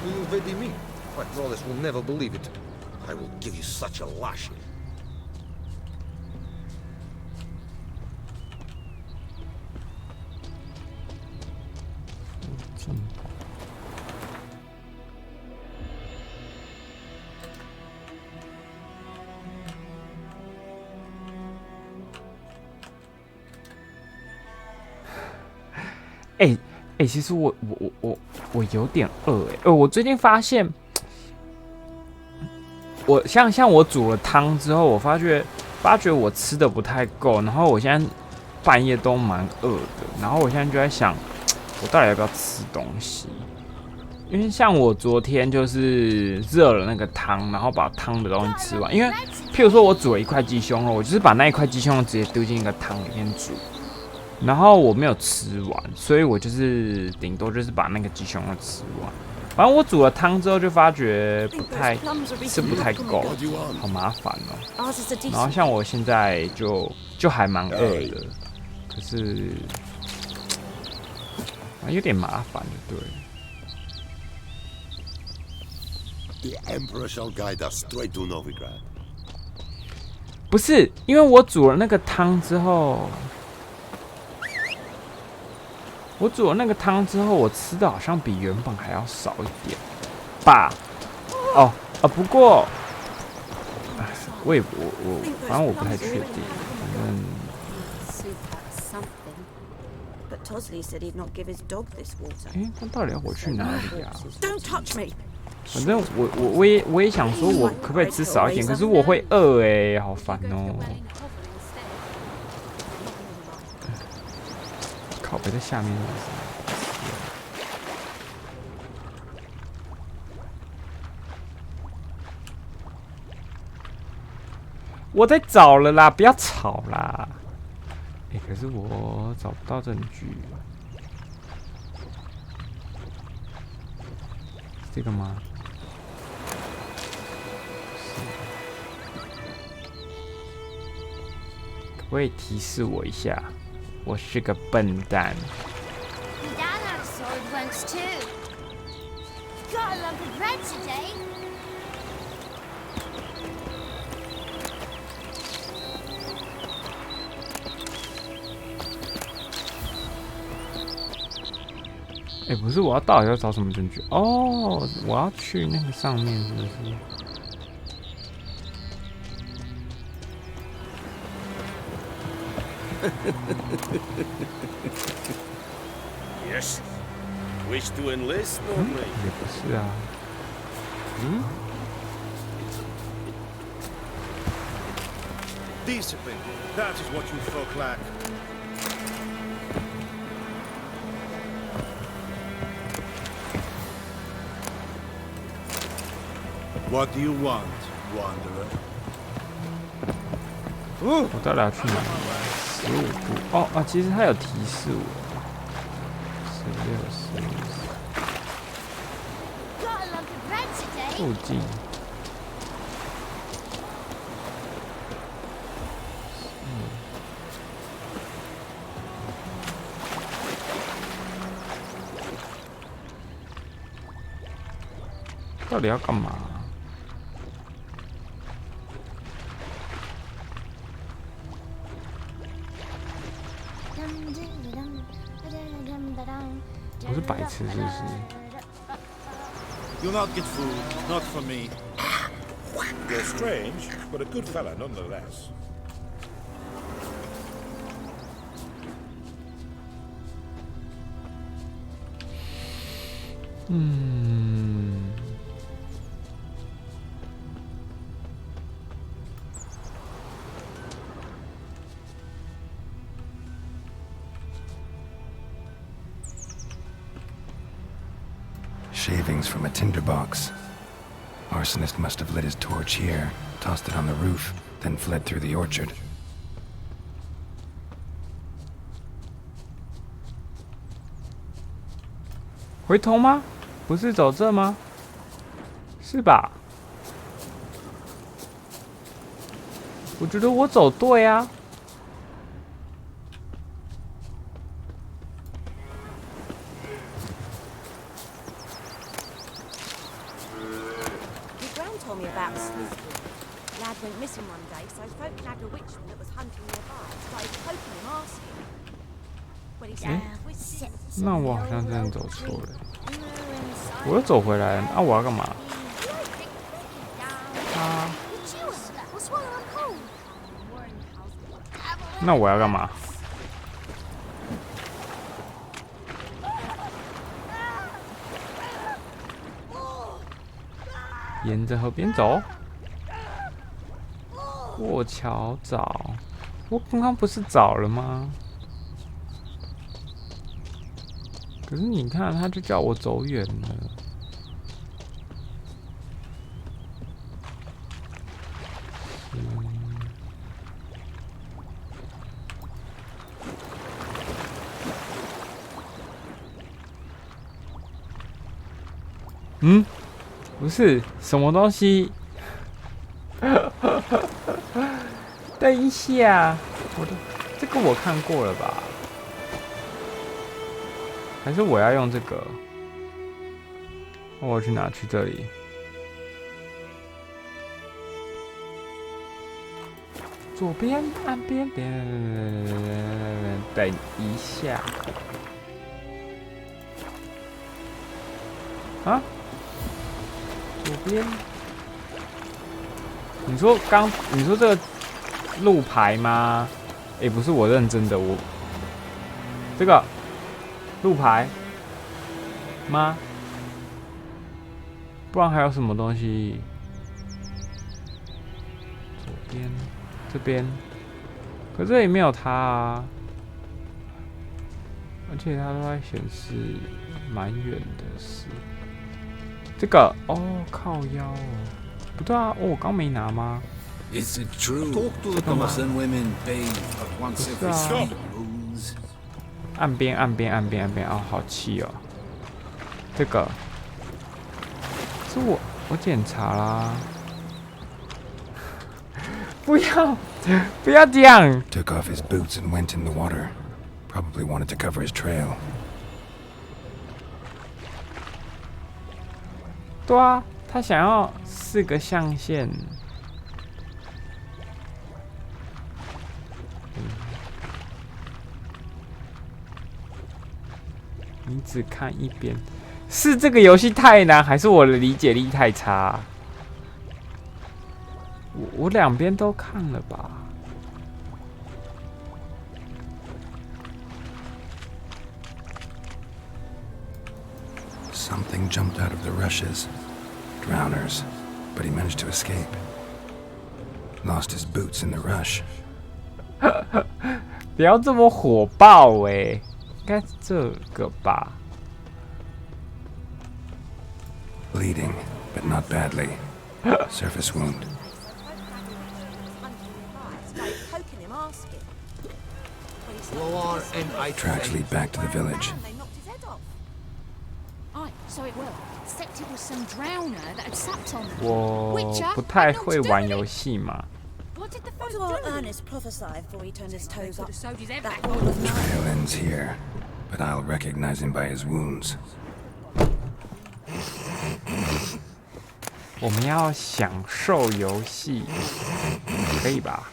Speaker 16: Will you ready me? My brothers will never believe it. I will give you such a lashing.
Speaker 1: 欸，其实我有点饿我最近发现，我像我煮了汤之后，我发觉我吃的不太够，然后我现在半夜都蛮饿的，然后我现在就在想，我到底要不要吃东西？因为像我昨天就是热了那个汤，然后把汤的东西吃完。因为譬如说我煮了一块鸡胸肉，我就是把那一块鸡胸肉直接丢进一个汤里面煮。然后我没有吃完，所以我就是顶多就是把那个鸡胸肉吃完。反正我煮了汤之后就发觉不太够，好麻烦哦。然后像我现在就还蛮饿的，可是有点麻烦，就对了。
Speaker 17: The Emperor shall guide us straight to Novigrad.
Speaker 1: 不是，因为我煮了那个汤之后。我煮了那个汤之后，我吃的好像比原本还要少一点吧？不过，反正我不太确定，反正。他到底要我去哪里啊？反正我也想说，我可不可以吃少一点？可是我会饿好烦哦。靠北在下面我在找了啦，不要吵啦！可是我找不到证据。这个吗？可不可以提示我一下？我是个笨蛋。哎，不是，我到底要找什么证据？哦，我要去那个上面，是不是？
Speaker 18: Yes. Wish to enlist, normally?
Speaker 1: 也不是啊。
Speaker 19: Discipline. That is what you folk lack. What do you want, wanderer?
Speaker 1: 我到底要去哪里？15步。哦啊，其实它有提示我。16、15。附近。到底要干嘛？ 我是白痴是不是？
Speaker 19: You'll not get food, not from me.
Speaker 18: You're strange, but a good fella nonetheless.
Speaker 3: 'Shavings from a tinderbox. Arsonist must have lit his torch here, tossed it on the roof, then fled through the orchard.
Speaker 1: 回头吗？不是走这吗？是吧？我觉得我走对啊。
Speaker 15: Told me about sleuthing. Lad went missing one day, so folk nagged a witchman that was hunting nearby. Started poking him, asking. Well, he said,
Speaker 1: 那我好像真的走错了。我又走回来了，啊，我要干嘛？啊？那我要干嘛？沿着河边走，过桥找。我刚刚不是找了吗？可是你看，他就叫我走远了。嗯，不是什么东西。等一下，这个我看过了吧？还是我要用这个？我去哪？去这里。左边岸边，等一下。啊？左边？你说这个路牌吗？欸，不是我认真的，我这个路牌吗？不然还有什么东西？左边，这边，可这里没有它啊，而且它都在显示蛮远的是这个哦，靠腰哦，不对啊，哦，我刚没拿吗？
Speaker 3: Is it true? Talk to the Thomason women bathe once every 3 moons.
Speaker 1: 岸边，哦，好气哦！这个是我检查啦，不要这样。
Speaker 3: Took off his boots and went in the water. Probably wanted to cover his trail.
Speaker 1: 对啊，他想要4个象限。 你只看一边。是这个游戏太难，还是我的理解力太差？我两边都看了吧。
Speaker 3: Something jumped out of the rushes. Drowners, but he managed to escape. Lost his boots in the rush.
Speaker 1: 不要这么火爆欸，应该是这个吧。
Speaker 3: Bleeding, but not badly. Surface wound. Tracks lead back to the village.
Speaker 14: So it will. Except it was some drowner that had supped on them.
Speaker 1: 我不太会玩游戏嘛。
Speaker 15: What did the fellow Ernest prophesy before he turned his toes up?
Speaker 3: Trail ends here, but I'll recognize him by his wounds.
Speaker 1: 我们要享受游戏，可以吧？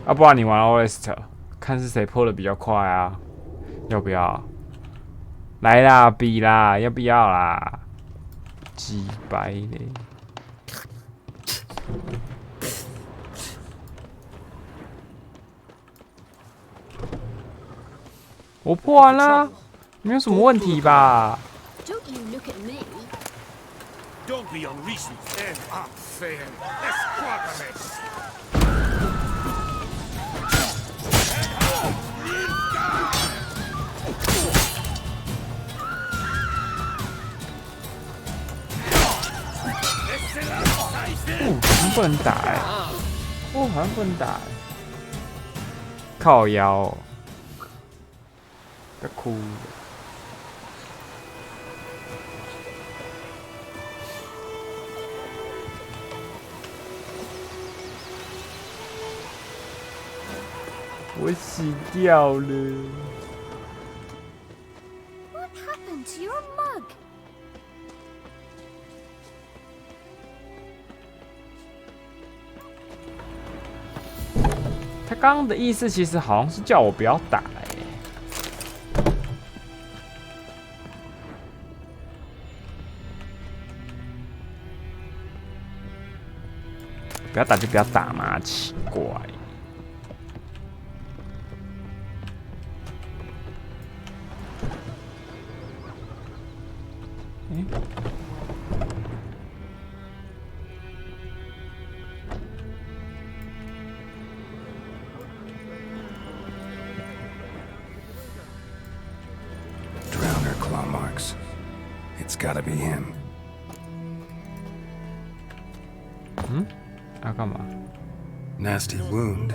Speaker 1: 啊，不然你玩 OST， 看是谁破的比较快啊？要不要？来啦，比啦，要不要啦？鸡掰嘞！我破完了，没有什么问题吧？
Speaker 14: Don't you look at me.
Speaker 19: Don't be unreasonable. End up, fan. Esquadrons.
Speaker 1: 好像不能打哎、好像不能打、欸，靠腰、哦，要哭了。我洗掉了。
Speaker 5: What happened to your mug?
Speaker 1: 他刚刚的意思其实好像是叫我不要打不要打就不要打嘛，奇怪。
Speaker 3: Drowner claw marks. It's gotta be him.
Speaker 1: 要干嘛
Speaker 3: Nasty wound.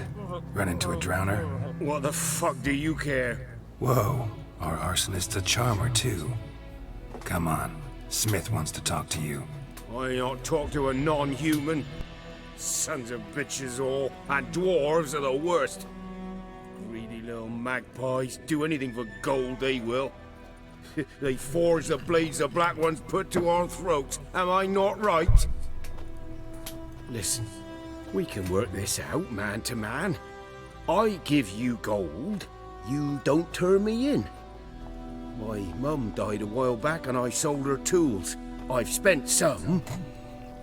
Speaker 3: Run into a drowner.
Speaker 19: What the fuck do you care?
Speaker 3: Whoa, our arsonist's a charmer too. Come on, Smith wants to talk to you.
Speaker 19: I don't talk to a non-human. Sons of bitches all, and dwarves are the worst. Greedy little magpies, do anything for gold they will. They forge the blades the black ones put to our throats, am I not right? Listen, we can work this out man to man. I give you gold, you don't turn me in. My mum died a while back and I sold her tools. I've spent some,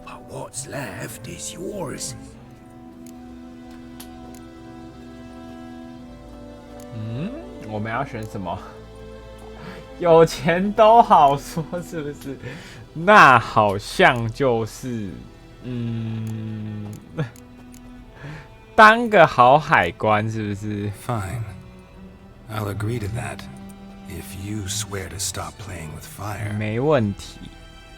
Speaker 19: but what's left is yours.
Speaker 1: 我们要选什么？有钱都好说，是不是？那好像就是当个好海关，是不是
Speaker 3: Fine. I'll agree to that. If you swear to stop playing with fire.
Speaker 1: 没问题。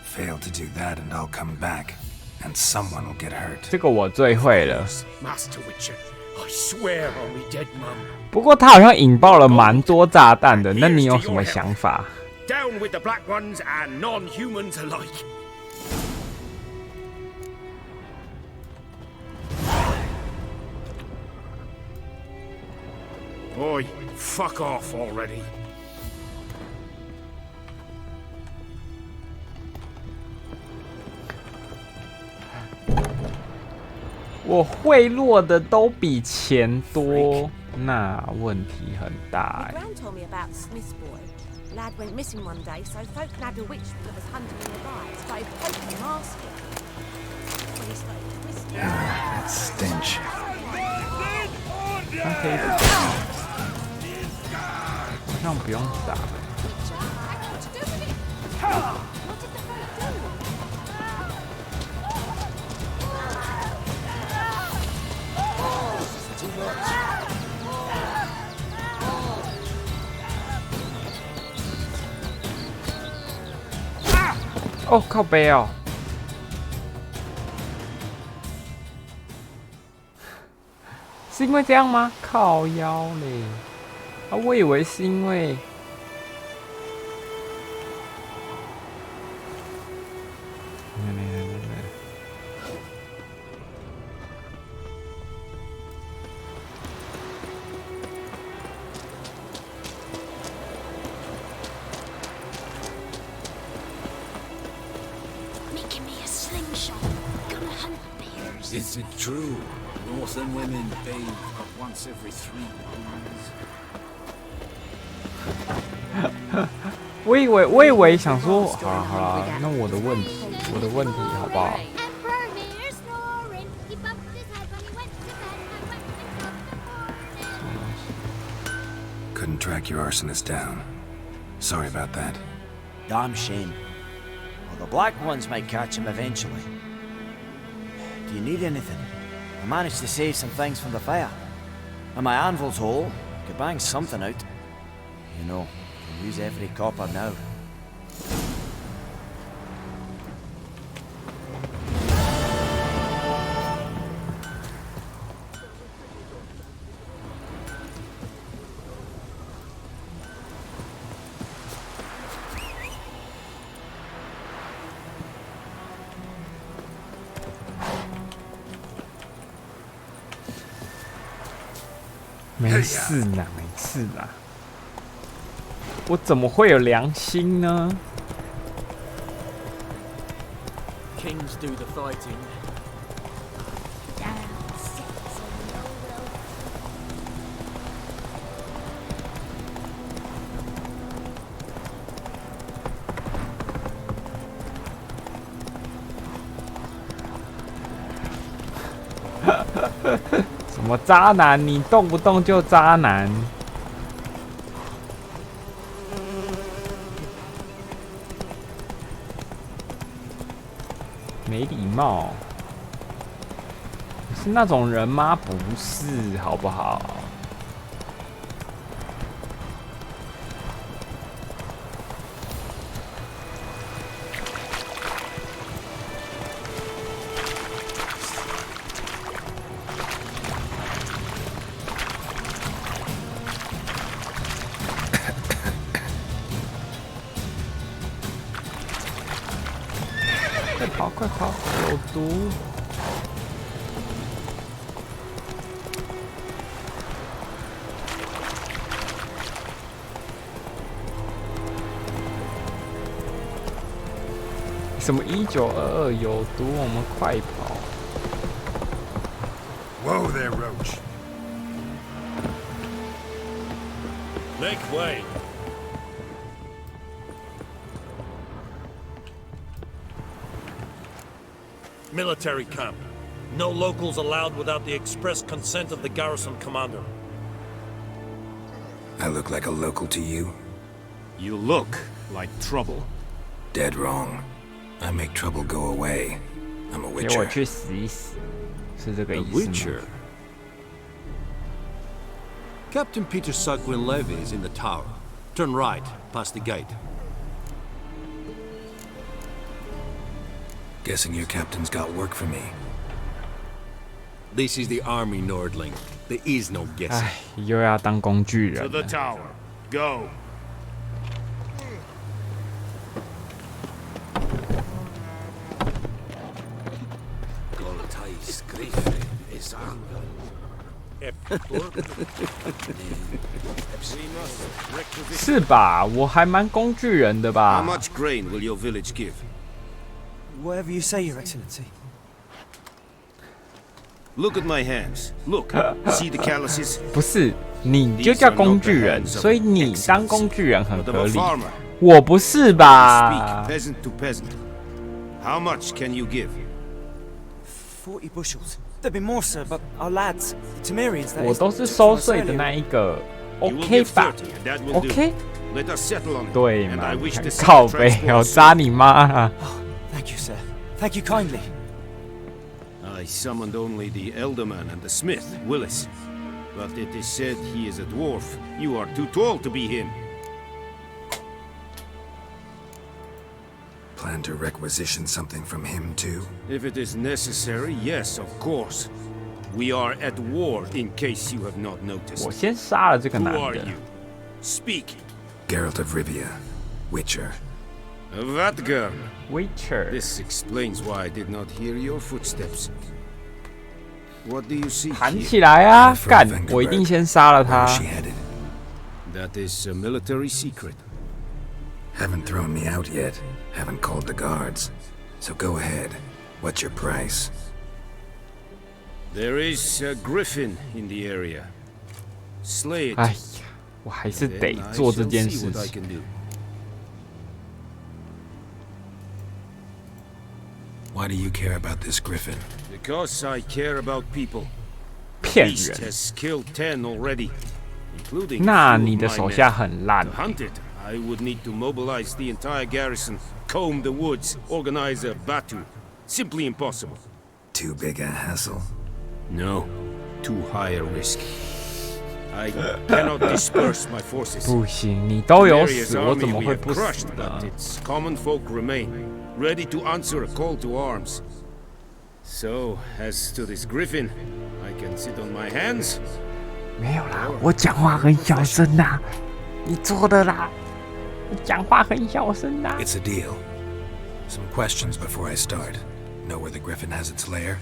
Speaker 3: Fail to do that and I'll come back, and someone will get hurt.
Speaker 1: 这个我最会了。
Speaker 19: Master Witcher, I swear on me dead mum.
Speaker 1: 不过他好像引爆了蛮多炸弹的，那你有什么想法？
Speaker 19: Down with the black ones and non-humans alike. Oi, fuck off already.
Speaker 1: 我贿赂的都比钱多，那问题很大。
Speaker 15: My gran told me about Smith's boy. Lad went missing one day, so folk nabbed a witchman that was hunting nearby. Started poking him, asking. When he started twisting.
Speaker 3: That stench.
Speaker 1: 那可以好像不用打。哦，靠背哦。是因为这样吗？靠腰嘞！啊，我以为是因为……Is
Speaker 3: it true? Northern women bathe once every 3 months.
Speaker 1: 我以为想说，好啦，那我的问题好不好？
Speaker 3: Couldn't track your arsonist down. Sorry about that.
Speaker 9: Damn shame. Well, the black ones might catch him eventually. Do you need anything? I managed to save some things from the fire. And my anvil's whole. Could bang something out. You know, can use every copper now.
Speaker 1: 没事啦，没事啦。我怎么会有良心呢
Speaker 11: ？Kings do the fighting.
Speaker 1: 什么渣男？你动不动就渣男？没礼貌？你是那种人吗？不是，好不好？快跑！有毒！什么1922有毒？我们快跑
Speaker 18: Whoa there, Roach.
Speaker 20: Make way. Military camp. No locals allowed without the express consent of the garrison commander.
Speaker 3: I look like a local to you?
Speaker 18: You look like trouble.
Speaker 3: Dead wrong. I make trouble go away. I'm a witcher.
Speaker 1: 给我去死一死，是这个意思吗
Speaker 11: A witcher. Captain Peter Sugwin Levy is in the tower. Turn right, past the gate.
Speaker 3: Guessing your captain's got work for me.
Speaker 11: This is the army, Nordling. There is no guessing.
Speaker 1: 唉，又要当工具人
Speaker 18: To the
Speaker 1: 了。
Speaker 18: tower. Go.
Speaker 3: is
Speaker 1: 是吧？我还蛮工具人的吧
Speaker 8: How much grain will your village give?
Speaker 9: Whatever you say, Your Excellency.
Speaker 19: Look at my hands. Look, see the calluses?
Speaker 1: 不是，你就叫工具人，所以你当工具人很合理。我不是吧
Speaker 19: Speak peasant to peasant. How much can you give?
Speaker 9: 40 bushels. There'd be more, sir, but our lads, the Temerians, that
Speaker 1: 我
Speaker 9: is,
Speaker 1: 都是收税的那一个
Speaker 19: You will
Speaker 1: ，OK
Speaker 19: give
Speaker 1: 吧
Speaker 19: 30, and that will do.
Speaker 1: ？OK，
Speaker 19: Let us settle on it.
Speaker 1: 对
Speaker 19: And
Speaker 1: 嘛
Speaker 19: I？ wish to see
Speaker 1: 靠
Speaker 19: the
Speaker 1: 背，
Speaker 19: transport
Speaker 1: 我扎你妈啊！
Speaker 9: Thank you, sir. Thank you kindly.
Speaker 19: I summoned only the Elderman and the smith, Willis. But it is said he is a dwarf. You are too tall to be him.
Speaker 3: Plan to requisition something from him, too?
Speaker 19: If it is necessary, yes, of course. We are at war, in case you have not noticed.
Speaker 1: 我先杀了这个
Speaker 19: Who
Speaker 1: 男
Speaker 19: are
Speaker 1: 的。
Speaker 19: you? Speak.
Speaker 3: Geralt of Rivia, Witcher.
Speaker 19: Vatgern.
Speaker 1: Witcher.
Speaker 19: This explains why I did not hear your footsteps. What do you see
Speaker 1: 弹
Speaker 19: here?
Speaker 1: 起来啊！干，我一定先杀了
Speaker 3: Where
Speaker 1: 他
Speaker 3: is。she headed?
Speaker 19: That is a military secret.
Speaker 3: Haven't thrown me out yet. Haven't called the guards. So go ahead. What's your price?
Speaker 19: There is a griffin in the area. Slay it.
Speaker 1: 哎呀，我还是
Speaker 19: Then
Speaker 1: 得
Speaker 19: I
Speaker 1: 做这
Speaker 19: shall
Speaker 1: 件
Speaker 19: see
Speaker 1: 事
Speaker 19: what I
Speaker 1: 情。
Speaker 19: can do.
Speaker 3: Why do you care about this griffin?
Speaker 19: Because I care about people.
Speaker 1: 骗
Speaker 19: Beast
Speaker 1: 人。
Speaker 19: has killed 10 already, including
Speaker 1: 那
Speaker 19: few
Speaker 1: 你
Speaker 19: of
Speaker 1: 的
Speaker 19: my
Speaker 1: 手
Speaker 19: men.
Speaker 1: 下很烂
Speaker 19: To。hunt it, I would need to mobilize the entire garrison, comb the woods, organize a batu. Simply impossible.
Speaker 3: Too big a hassle?
Speaker 19: No, too high a risk. I cannot disperse my forces.
Speaker 1: 不行，你都有
Speaker 19: Temeria's
Speaker 1: 死，我
Speaker 19: army
Speaker 1: 怎么
Speaker 19: we
Speaker 1: 会
Speaker 19: have
Speaker 1: 不死
Speaker 19: crushed,
Speaker 1: 呢
Speaker 19: but？its common folk remain, ready to answer a call to arms. So, as to this griffin, I can sit on my hands.
Speaker 1: 没有啦，我讲话很小声呐，你错的啦，我讲话很小声呐。
Speaker 3: It's a deal. Some questions before I start. Know where the griffin has its lair?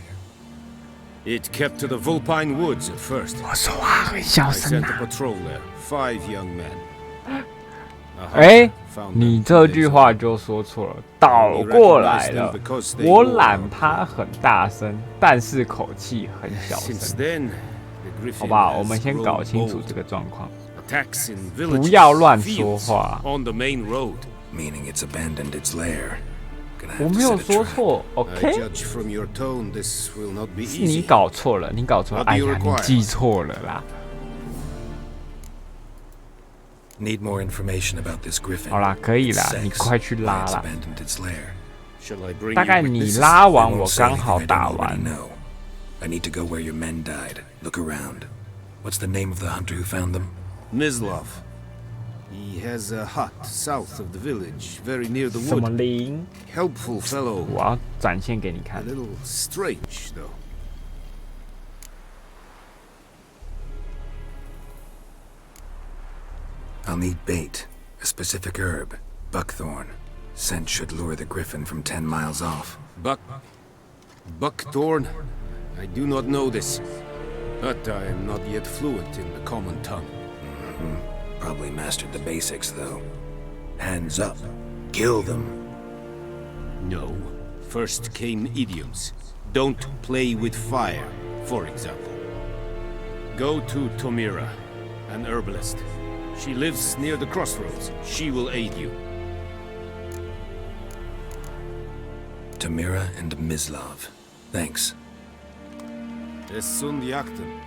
Speaker 19: It kept to the Vulpine Woods at first.
Speaker 1: 我说话很小
Speaker 19: I
Speaker 1: 声
Speaker 19: sent a
Speaker 1: 呐。
Speaker 19: patrol there, 5 young men.
Speaker 1: 哎，你这句话就说错了，倒过来了。我懒趴很大声，但是口气很小
Speaker 19: Since
Speaker 1: 声。
Speaker 19: then, the griffin
Speaker 1: 好不好？
Speaker 19: has
Speaker 1: 我们先
Speaker 19: grown
Speaker 1: 搞清楚
Speaker 19: bold.
Speaker 1: 这个状况。
Speaker 19: Attacks in
Speaker 1: 不
Speaker 19: villages,
Speaker 1: 要乱说
Speaker 19: fields,
Speaker 1: 话。
Speaker 19: on the main road.
Speaker 3: Meaning it's abandoned its lair. Gonna
Speaker 1: 我
Speaker 3: have to
Speaker 1: 没有
Speaker 3: set a
Speaker 1: 说
Speaker 3: trap.
Speaker 1: 错
Speaker 19: I
Speaker 1: ，OK？
Speaker 19: judge from your tone, this will not be
Speaker 1: 是你
Speaker 19: easy.
Speaker 1: 搞错了，你搞错了。
Speaker 19: What
Speaker 1: 哎
Speaker 19: do you
Speaker 1: 呀，你
Speaker 19: require?
Speaker 1: 记错了啦。
Speaker 3: Need more information about this griffin.
Speaker 1: 好啦，可以啦，
Speaker 3: Its
Speaker 1: 你
Speaker 3: sex,
Speaker 1: 快去
Speaker 3: why
Speaker 1: 拉
Speaker 3: it's
Speaker 1: 啦。
Speaker 3: abandoned its lair.
Speaker 19: Shall I bring
Speaker 1: 大
Speaker 19: you
Speaker 1: 概你
Speaker 19: witnesses?
Speaker 1: 拉
Speaker 3: I
Speaker 1: 完，
Speaker 3: won't
Speaker 1: 我
Speaker 3: say
Speaker 1: 刚
Speaker 3: anything
Speaker 1: 好
Speaker 3: I
Speaker 1: 打
Speaker 3: don't
Speaker 1: 完
Speaker 3: already。know. I need to go where your men died. Look around. What's the name of the hunter who found them?
Speaker 19: Mislav. He has a hut south of the village, very near the
Speaker 1: 什么
Speaker 19: wood.
Speaker 1: 零？
Speaker 19: Helpful fellow.
Speaker 1: 我要展现给你
Speaker 19: A
Speaker 1: 看。
Speaker 19: little strange, though.
Speaker 3: I'll need bait. A specific herb. Buckthorn. Scent should lure the griffin from 10 miles off.
Speaker 19: Buckthorn? I do not know this. But I am not yet fluent in the common tongue.
Speaker 3: Probably mastered the basics, though. Hands up. Kill them.
Speaker 19: No. First came idioms. Don't play with fire, for example. Go to Tomira, an herbalist. She lives near the crossroads. She will aid you.
Speaker 3: Tamira and Mislav. Thanks.
Speaker 19: Es sunt jagten.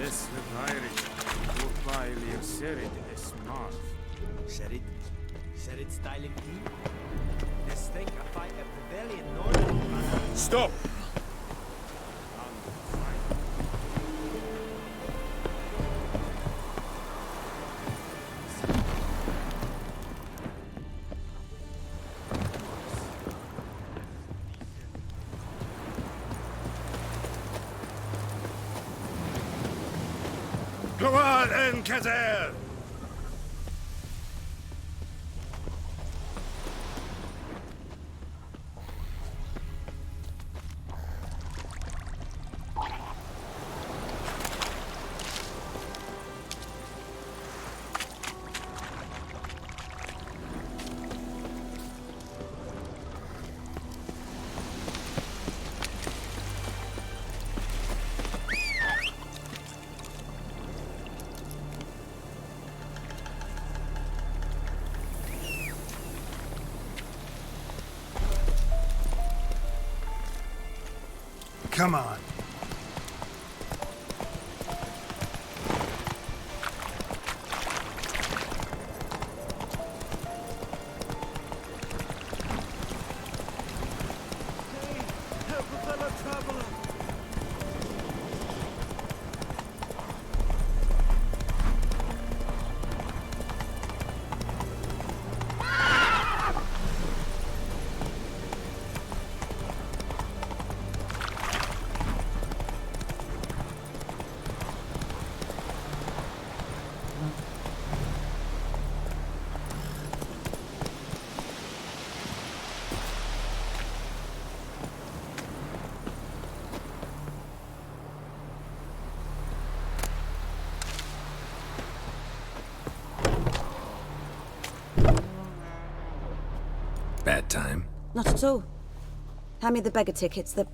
Speaker 19: Es repairig, urpailig serid es marv.
Speaker 9: Serid styling key. This thing I fight a pavilion north.
Speaker 19: Stop!
Speaker 18: Come on, Enkater!
Speaker 6: Come on.
Speaker 3: Bad time?
Speaker 21: Not at all. Hand me the beggar tickets, the...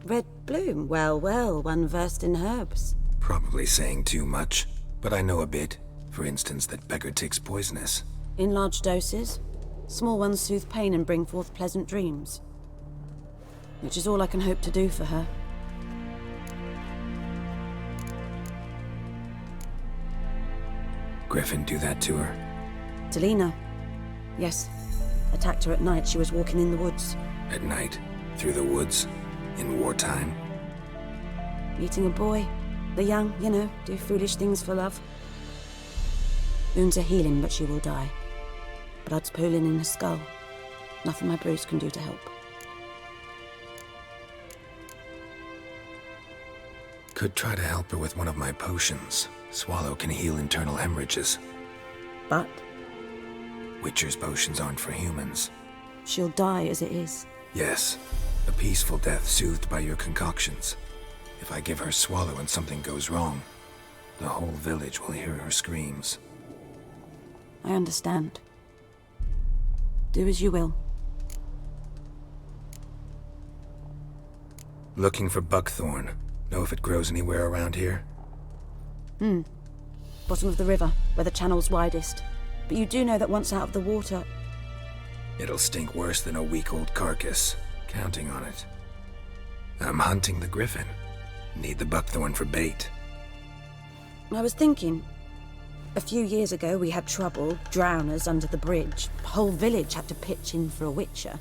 Speaker 21: Red bloom. Well, well, one versed in herbs.
Speaker 3: Probably saying too much, but I know a bit. For instance, that beggar tick's poisonous.
Speaker 21: In large doses. Small ones soothe pain and bring forth pleasant dreams. Which is all I can hope to do for her.
Speaker 3: Griffin do that to her?
Speaker 21: Delina. Yes. Attacked her at night. She was walking in the woods.
Speaker 3: At night? Through the woods? In wartime?
Speaker 21: Meeting a boy. The young, you know, do foolish things for love. Wounds are healing, but she will die. Blood's pooling in her skull. Nothing my bruise can do to help.
Speaker 3: Could try to help her with one of my potions. Swallow can heal internal hemorrhages.
Speaker 21: But?
Speaker 3: Witcher's potions aren't for humans.
Speaker 21: She'll die as it is.
Speaker 3: Yes. A peaceful death soothed by your concoctions. If I give her Swallow and something goes wrong, the whole village will hear her screams.
Speaker 21: I understand. Do as you will.
Speaker 3: Looking for buckthorn. Know if it grows anywhere around here?
Speaker 21: Bottom of the river, where the channel's widest. But you do know that once out of the water...
Speaker 3: It'll stink worse than a week-old carcass. Counting on it. I'm hunting the griffin. Need the buckthorn for bait.
Speaker 21: I was thinking... A few years ago we had trouble, drowners under the bridge. The whole village had to pitch in for a witcher.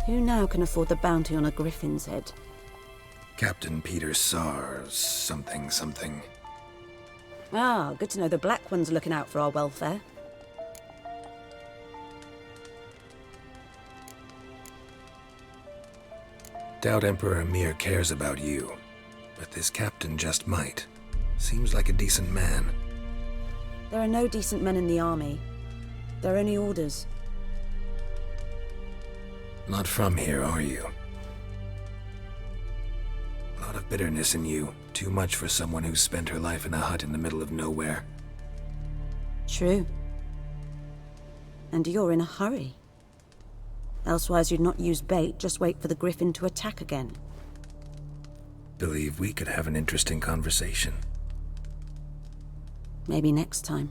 Speaker 21: Who now can afford the bounty on a griffin's head?
Speaker 3: Captain Peter Sars, something.
Speaker 21: Ah, good to know the Black One's looking out for our welfare.
Speaker 3: Doubt Emperor Emir cares about you, but this captain just might. Seems like a decent man.
Speaker 21: There are no decent men in the army. There are only orders.
Speaker 3: Not from here, are you? A lot of bitterness in you. Too much for someone who's spent her life in a hut in the middle of nowhere.
Speaker 21: True. And you're in a hurry. Elsewise you'd not use bait, just wait for the griffin to attack again.
Speaker 3: Believe we could have an interesting conversation.
Speaker 21: Maybe next time.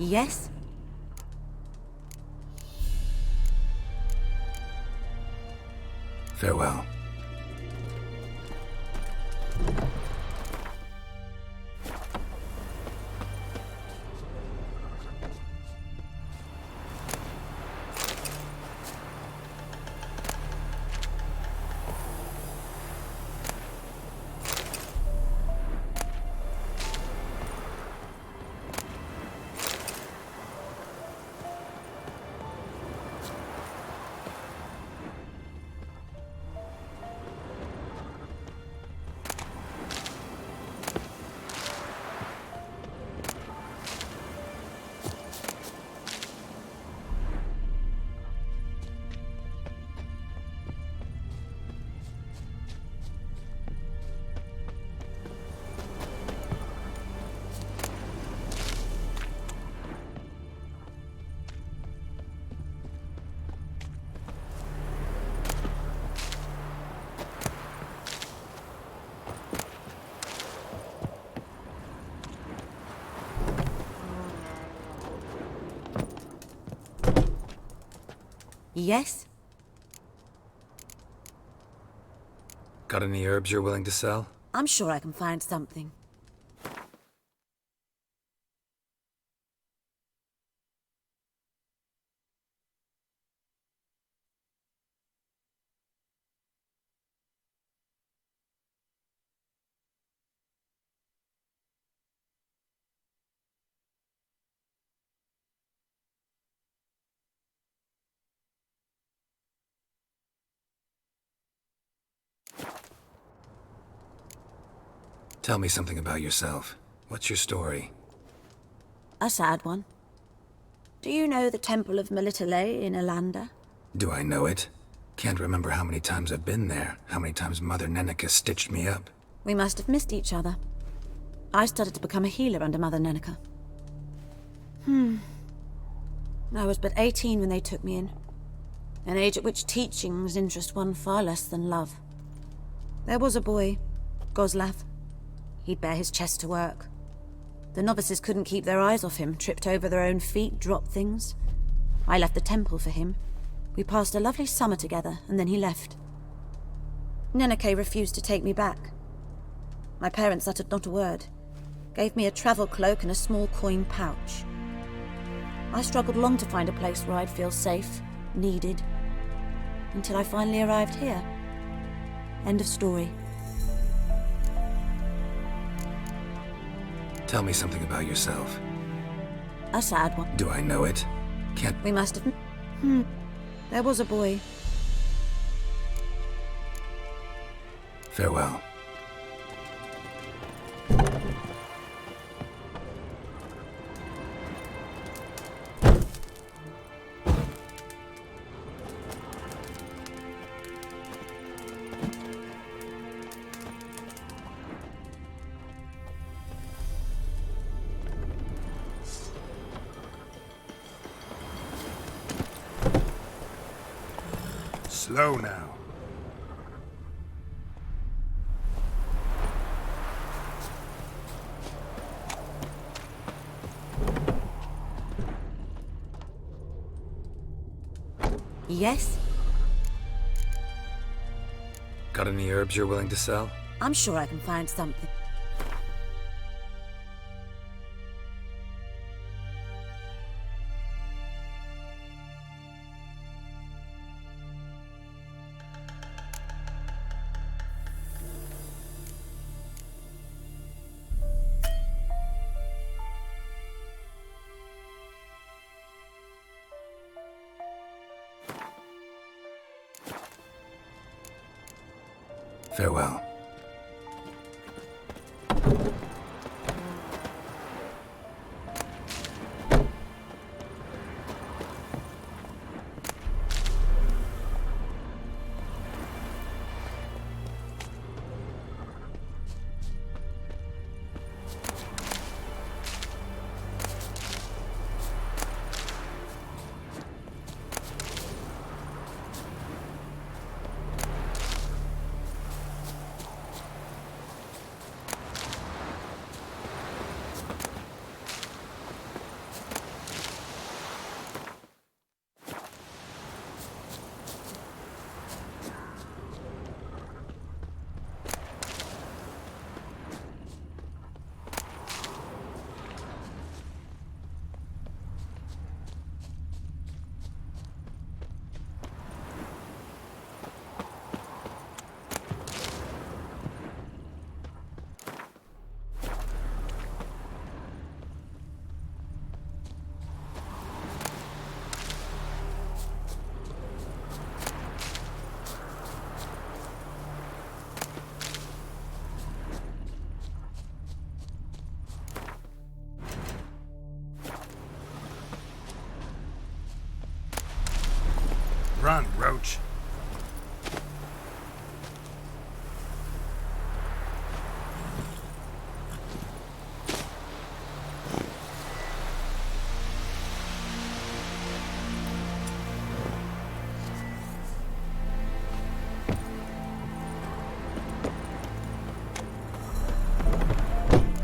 Speaker 21: Yes?
Speaker 3: Farewell.
Speaker 21: Yes?
Speaker 3: Got any herbs you're willing to sell?
Speaker 21: I'm sure I can find something.
Speaker 3: Tell me something about yourself. What's your story?
Speaker 21: A sad one. Do you know the Temple of Melitele in Alanda?
Speaker 3: Do I know it? Can't remember how many times I've been there, how many times Mother Nenica stitched me up.
Speaker 21: We must have missed each other. I started to become a healer under Mother Nenica. I was but 18 when they took me in. An age at which teachings interest one far less than love. There was a boy, Goslav. He'd bare his chest to work. The novices couldn't keep their eyes off him, tripped over their own feet, dropped things. I left the temple for him. We passed a lovely summer together, and then he left. Nenike refused to take me back. My parents uttered not a word, gave me a travel cloak and a small coin pouch. I struggled long to find a place where I'd feel safe, needed, until I finally arrived here. End of story.
Speaker 3: Tell me something about yourself.
Speaker 21: A sad one.
Speaker 3: Do I know it? Can't...
Speaker 21: We must have... There was a boy.
Speaker 3: Farewell. Slow now.
Speaker 21: Yes?
Speaker 3: Got any herbs you're willing to sell?
Speaker 21: I'm sure I can find something.
Speaker 3: Farewell. Run, Roach.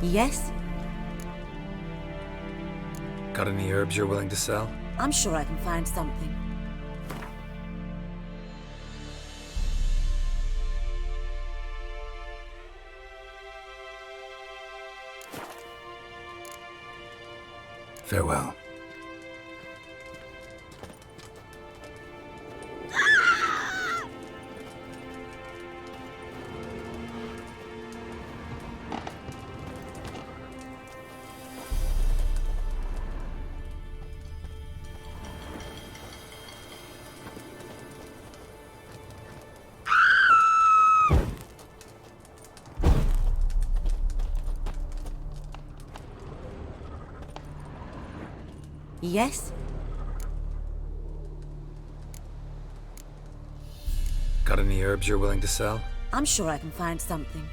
Speaker 21: Yes?
Speaker 3: Got any herbs you're willing to sell?
Speaker 21: I'm sure I can find something.
Speaker 3: Farewell.
Speaker 21: Yes?
Speaker 3: Got any herbs you're willing to sell?
Speaker 21: I'm sure I can find something.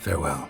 Speaker 3: Farewell.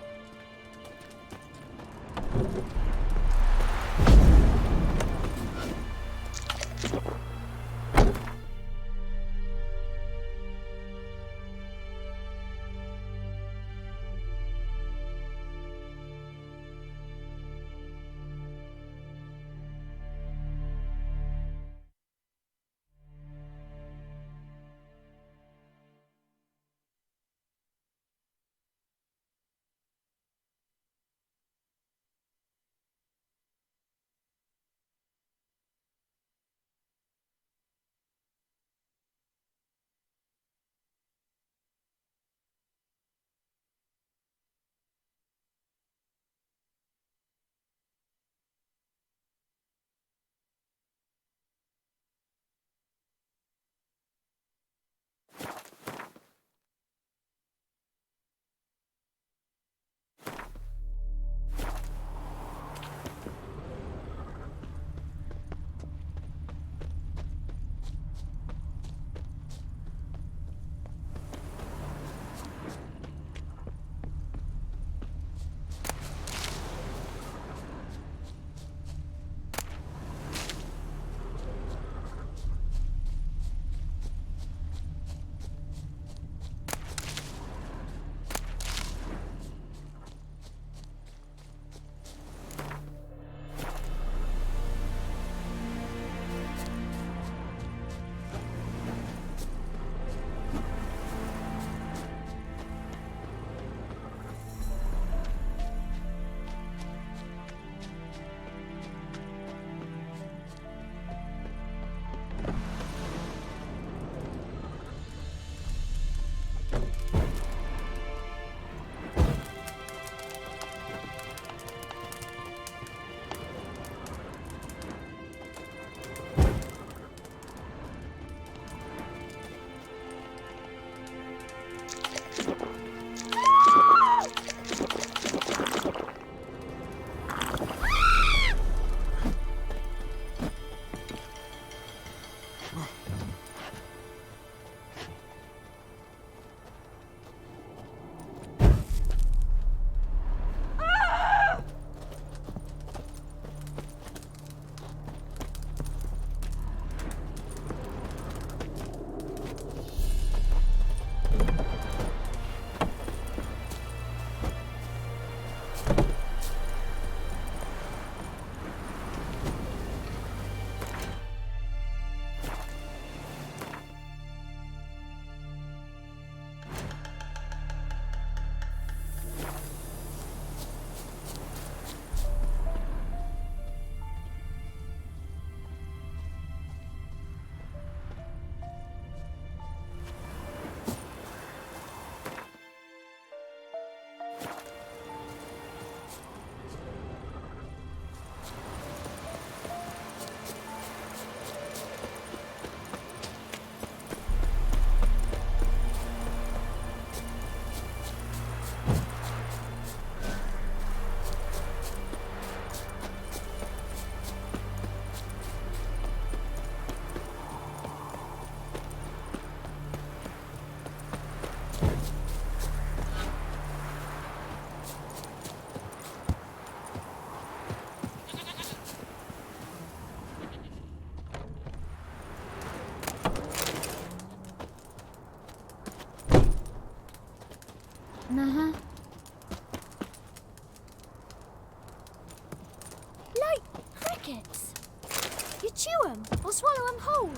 Speaker 15: crickets. You chew 'em or swallow 'em whole.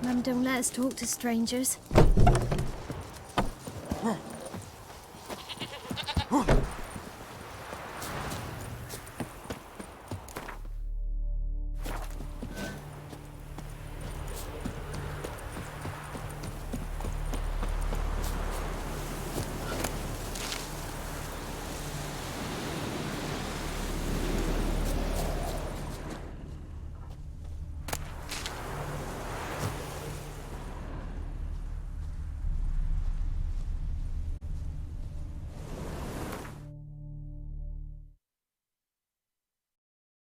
Speaker 15: Mum don't let us talk to strangers.